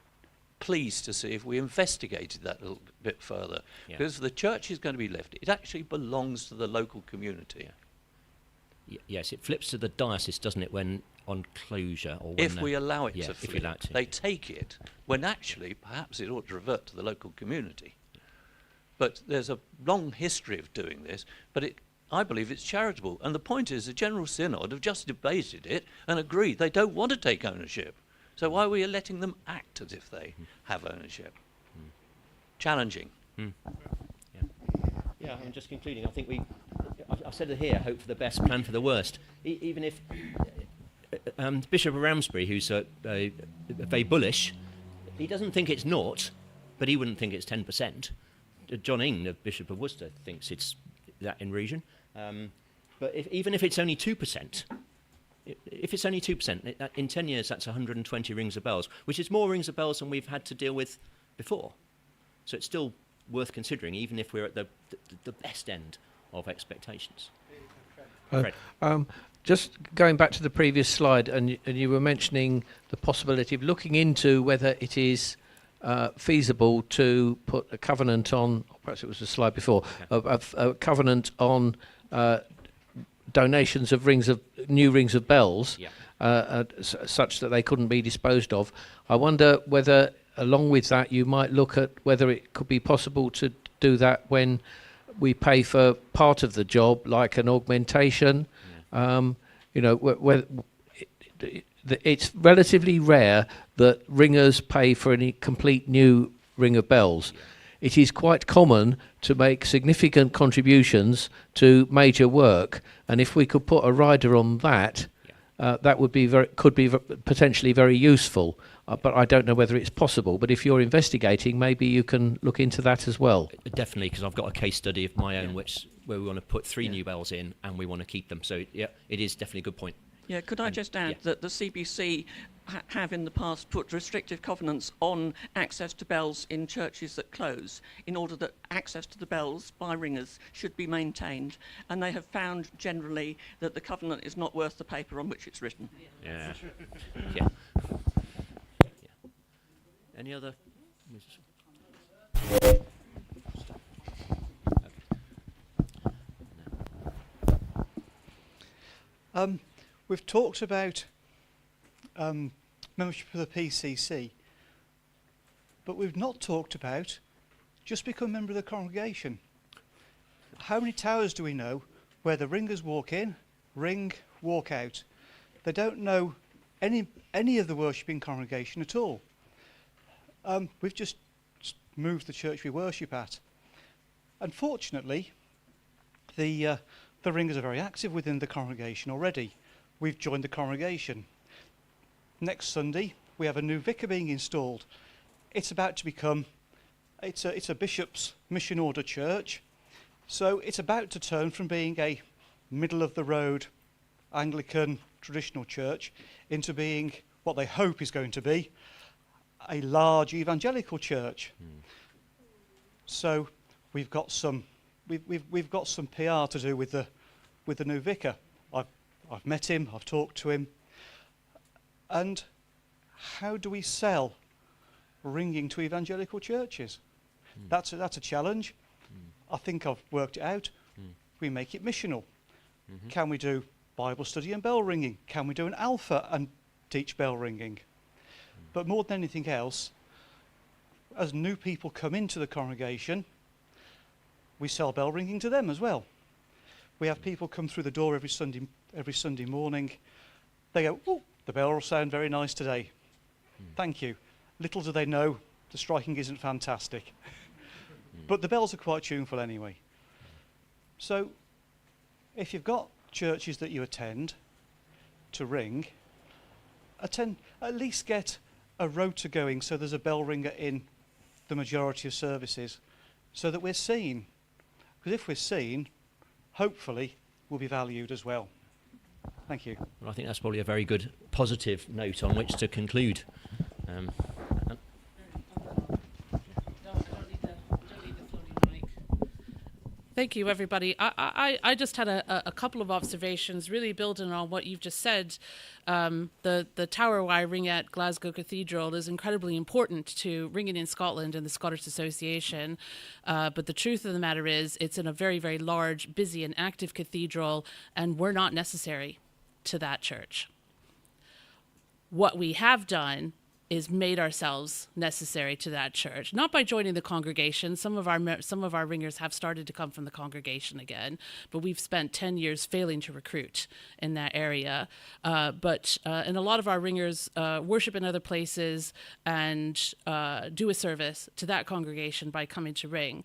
pleased to see if we investigated that a little bit further. Because the church is going to be left. It actually belongs to the local community. Yes, it flips to the diocese, doesn't it, when on closure? Or when if we allow it to if flip, we allow it to. they take it, when actually perhaps it ought to revert to the local community. But there's a long history of doing this, but I believe it's charitable. And the point is the General Synod have just debated it and agreed they don't want to take ownership. So why are we letting them act as if they have ownership? Challenging. Yeah, I'm just concluding. I think I've said it here, hope for the best, plan for the worst. Even if Bishop of Ramsbury, who's very bullish, he doesn't think it's naught, but he wouldn't think it's 10%. John Ing, the Bishop of Worcester, thinks it's that in region. But even if it's only 2%, if it's only 2%, in 10 years that's 120 rings of bells, which is more rings of bells than we've had to deal with before. So it's still worth considering, even if we're at the best end of expectations. Just going back to the previous slide, and you were mentioning the possibility of looking into whether it is feasible to put a covenant on, or perhaps it was the slide before, a covenant on donations of new rings of bells, such that they couldn't be disposed of. I wonder whether, along with that, you might look at whether it could be possible to do that when we pay for part of the job, like an augmentation. It's relatively rare that ringers pay for any complete new ring of bells. It is quite common to make significant contributions to major work, and if we could put a rider on that, that would be potentially very useful. But I don't know whether it's possible. But if you're investigating, maybe you can look into that as well. Definitely, because I've got a case study of my own where we want to put 3 new bells in and we want to keep them. So yeah, it is definitely a good point. Yeah, could I just add that the CBC have in the past put restrictive covenants on access to bells in churches that close, in order that access to the bells by ringers should be maintained, and they have found generally that the covenant is not worth the paper on which it's written. Yeah. Any other? We've talked about membership of the PCC, but we've not talked about just become a member of the congregation. How many towers do we know where the ringers walk in, ring, walk out? They don't know any of the worshipping congregation at all. We've just moved the church we worship at. Unfortunately, the ringers are very active within the congregation already. We've joined the congregation. Next Sunday, we have a new vicar being installed. It's about to become, it's a bishop's mission order church. So it's about to turn from being a middle-of-the-road Anglican traditional church into being what they hope is going to be a large evangelical church. So we've got some PR to do with the new vicar. I've met him, I've talked to him. And how do we sell ringing to evangelical churches? That's a challenge. I think I've worked it out. We make it missional. Can we do Bible study and bell ringing? Can we do an alpha and teach bell ringing? But more than anything else, as new people come into the congregation, we sell bell ringing to them as well. We have people come through the door every Sunday morning. They go, "Oh, the bell will sound very nice today. Thank you." Little do they know, the striking isn't fantastic. But the bells are quite tuneful anyway. So, if you've got churches that you attend to ring, at least get a rota going so there's a bell ringer in the majority of services so that we're seen. Because if we're seen, hopefully we'll be valued as well. Thank you. Well, I think that's probably a very good positive note on which to conclude. Thank you, everybody. I just had a couple of observations, really building on what you've just said. The tower where I ring at Glasgow Cathedral is incredibly important to Ringing in Scotland and the Scottish Association. But the truth of the matter is it's in a very, very large, busy and active cathedral, and we're not necessary to that church. What we have done is made ourselves necessary to that church, not by joining the congregation. Some of our ringers have started to come from the congregation again, but we've spent 10 years failing to recruit in that area. And a lot of our ringers worship in other places and do a service to that congregation by coming to ring.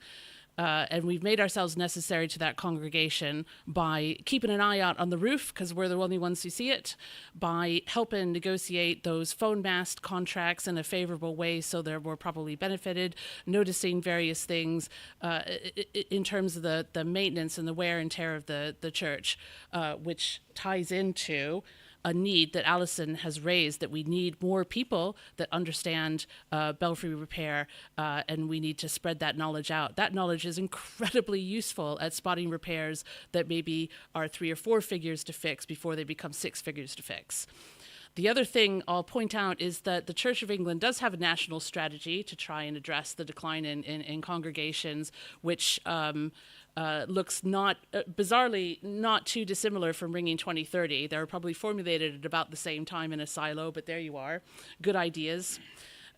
And we've made ourselves necessary to that congregation by keeping an eye out on the roof, because we're the only ones who see it, by helping negotiate those phone mast contracts in a favorable way so they're more properly benefited, noticing various things in terms of the maintenance and the wear and tear of the church, which ties into a need that Alison has raised, that we need more people that understand belfry repair, and we need to spread that knowledge out. That knowledge is incredibly useful at spotting repairs that maybe are 3 or 4 figures to fix before they become 6 figures to fix. The other thing I'll point out is that the Church of England does have a national strategy to try and address the decline in congregations, which looks bizarrely not too dissimilar from Ringing 2030. They were probably formulated at about the same time in a silo, but there you are. Good ideas.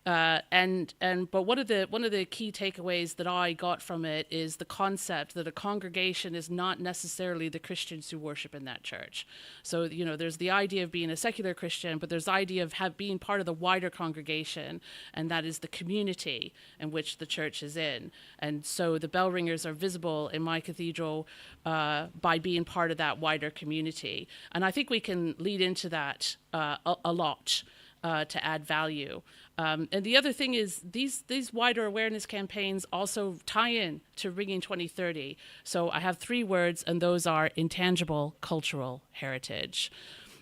But one of the key takeaways that I got from it is the concept that a congregation is not necessarily the Christians who worship in that church. So, there's the idea of being a secular Christian, but there's the idea of being part of the wider congregation, and that is the community in which the church is in. And so the bell ringers are visible in my cathedral by being part of that wider community. And I think we can lead into that a lot to add value. And the other thing is these wider awareness campaigns also tie in to Ringing 2030. So I have 3 words, and those are intangible cultural heritage.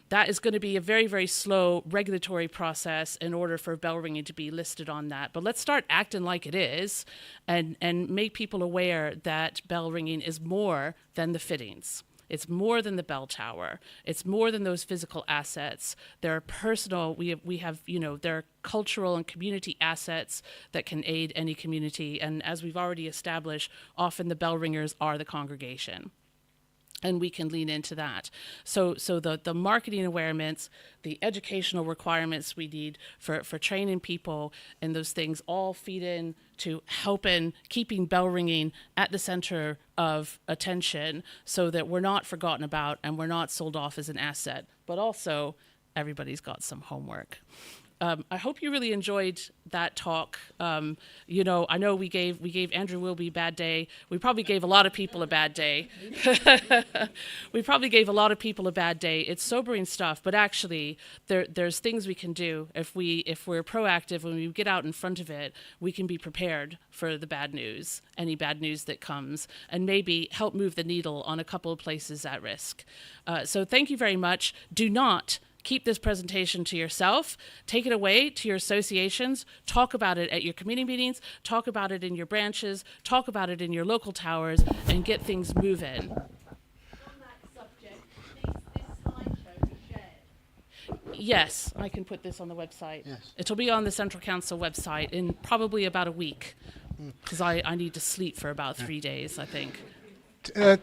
That is going to be a very, very slow regulatory process in order for bell ringing to be listed on that. But let's start acting like it is and make people aware that bell ringing is more than the fittings. It's more than the bell tower. It's more than those physical assets. There are personal, we have, there are cultural and community assets that can aid any community. And as we've already established, often the bell ringers are the congregation. And we can lean into that. So the marketing awareness, the educational requirements we need for training people and those things all feed in to helping keeping bell ringing at the center of attention so that we're not forgotten about and we're not sold off as an asset. But also, everybody's got some homework. I hope you really enjoyed that talk. I know we gave Andrew Wilby a bad day. We probably gave a lot of people a bad day. It's sobering stuff, but actually there's things we can do if we're proactive. When we get out in front of it, we can be prepared for the bad news, any bad news that comes, and maybe help move the needle on a couple of places at risk. So thank you very much. Do not keep this presentation to yourself. Take it away to your associations. Talk about it at your committee meetings. Talk about it in your branches. Talk about it in your local towers and get things moving. On that subject, this slideshow be shared. Yes, I can put this on the website. Yes. It'll be on the Central Council website in probably about a week, because I need to sleep for about 3 days, I think.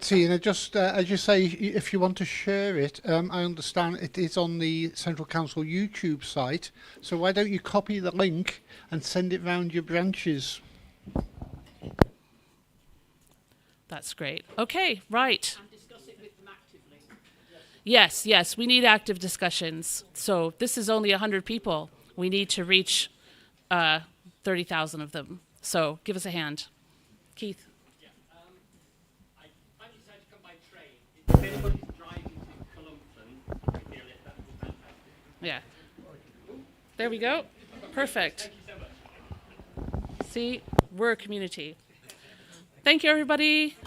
Tina, just as you say, if you want to share it, I understand it is on the Central Council YouTube site, so why don't you copy the link and send it round your branches? That's great. Okay, right. And discuss it with them actively. Yes, we need active discussions. So this is only 100 people. We need to reach 30,000 of them. So give us a hand. Keith. Yeah, I decided to come by train. If anybody's driving to Columpton, that would be fantastic. Yeah. There we go. Perfect. Thank you so much. See, we're a community. Thank you, everybody.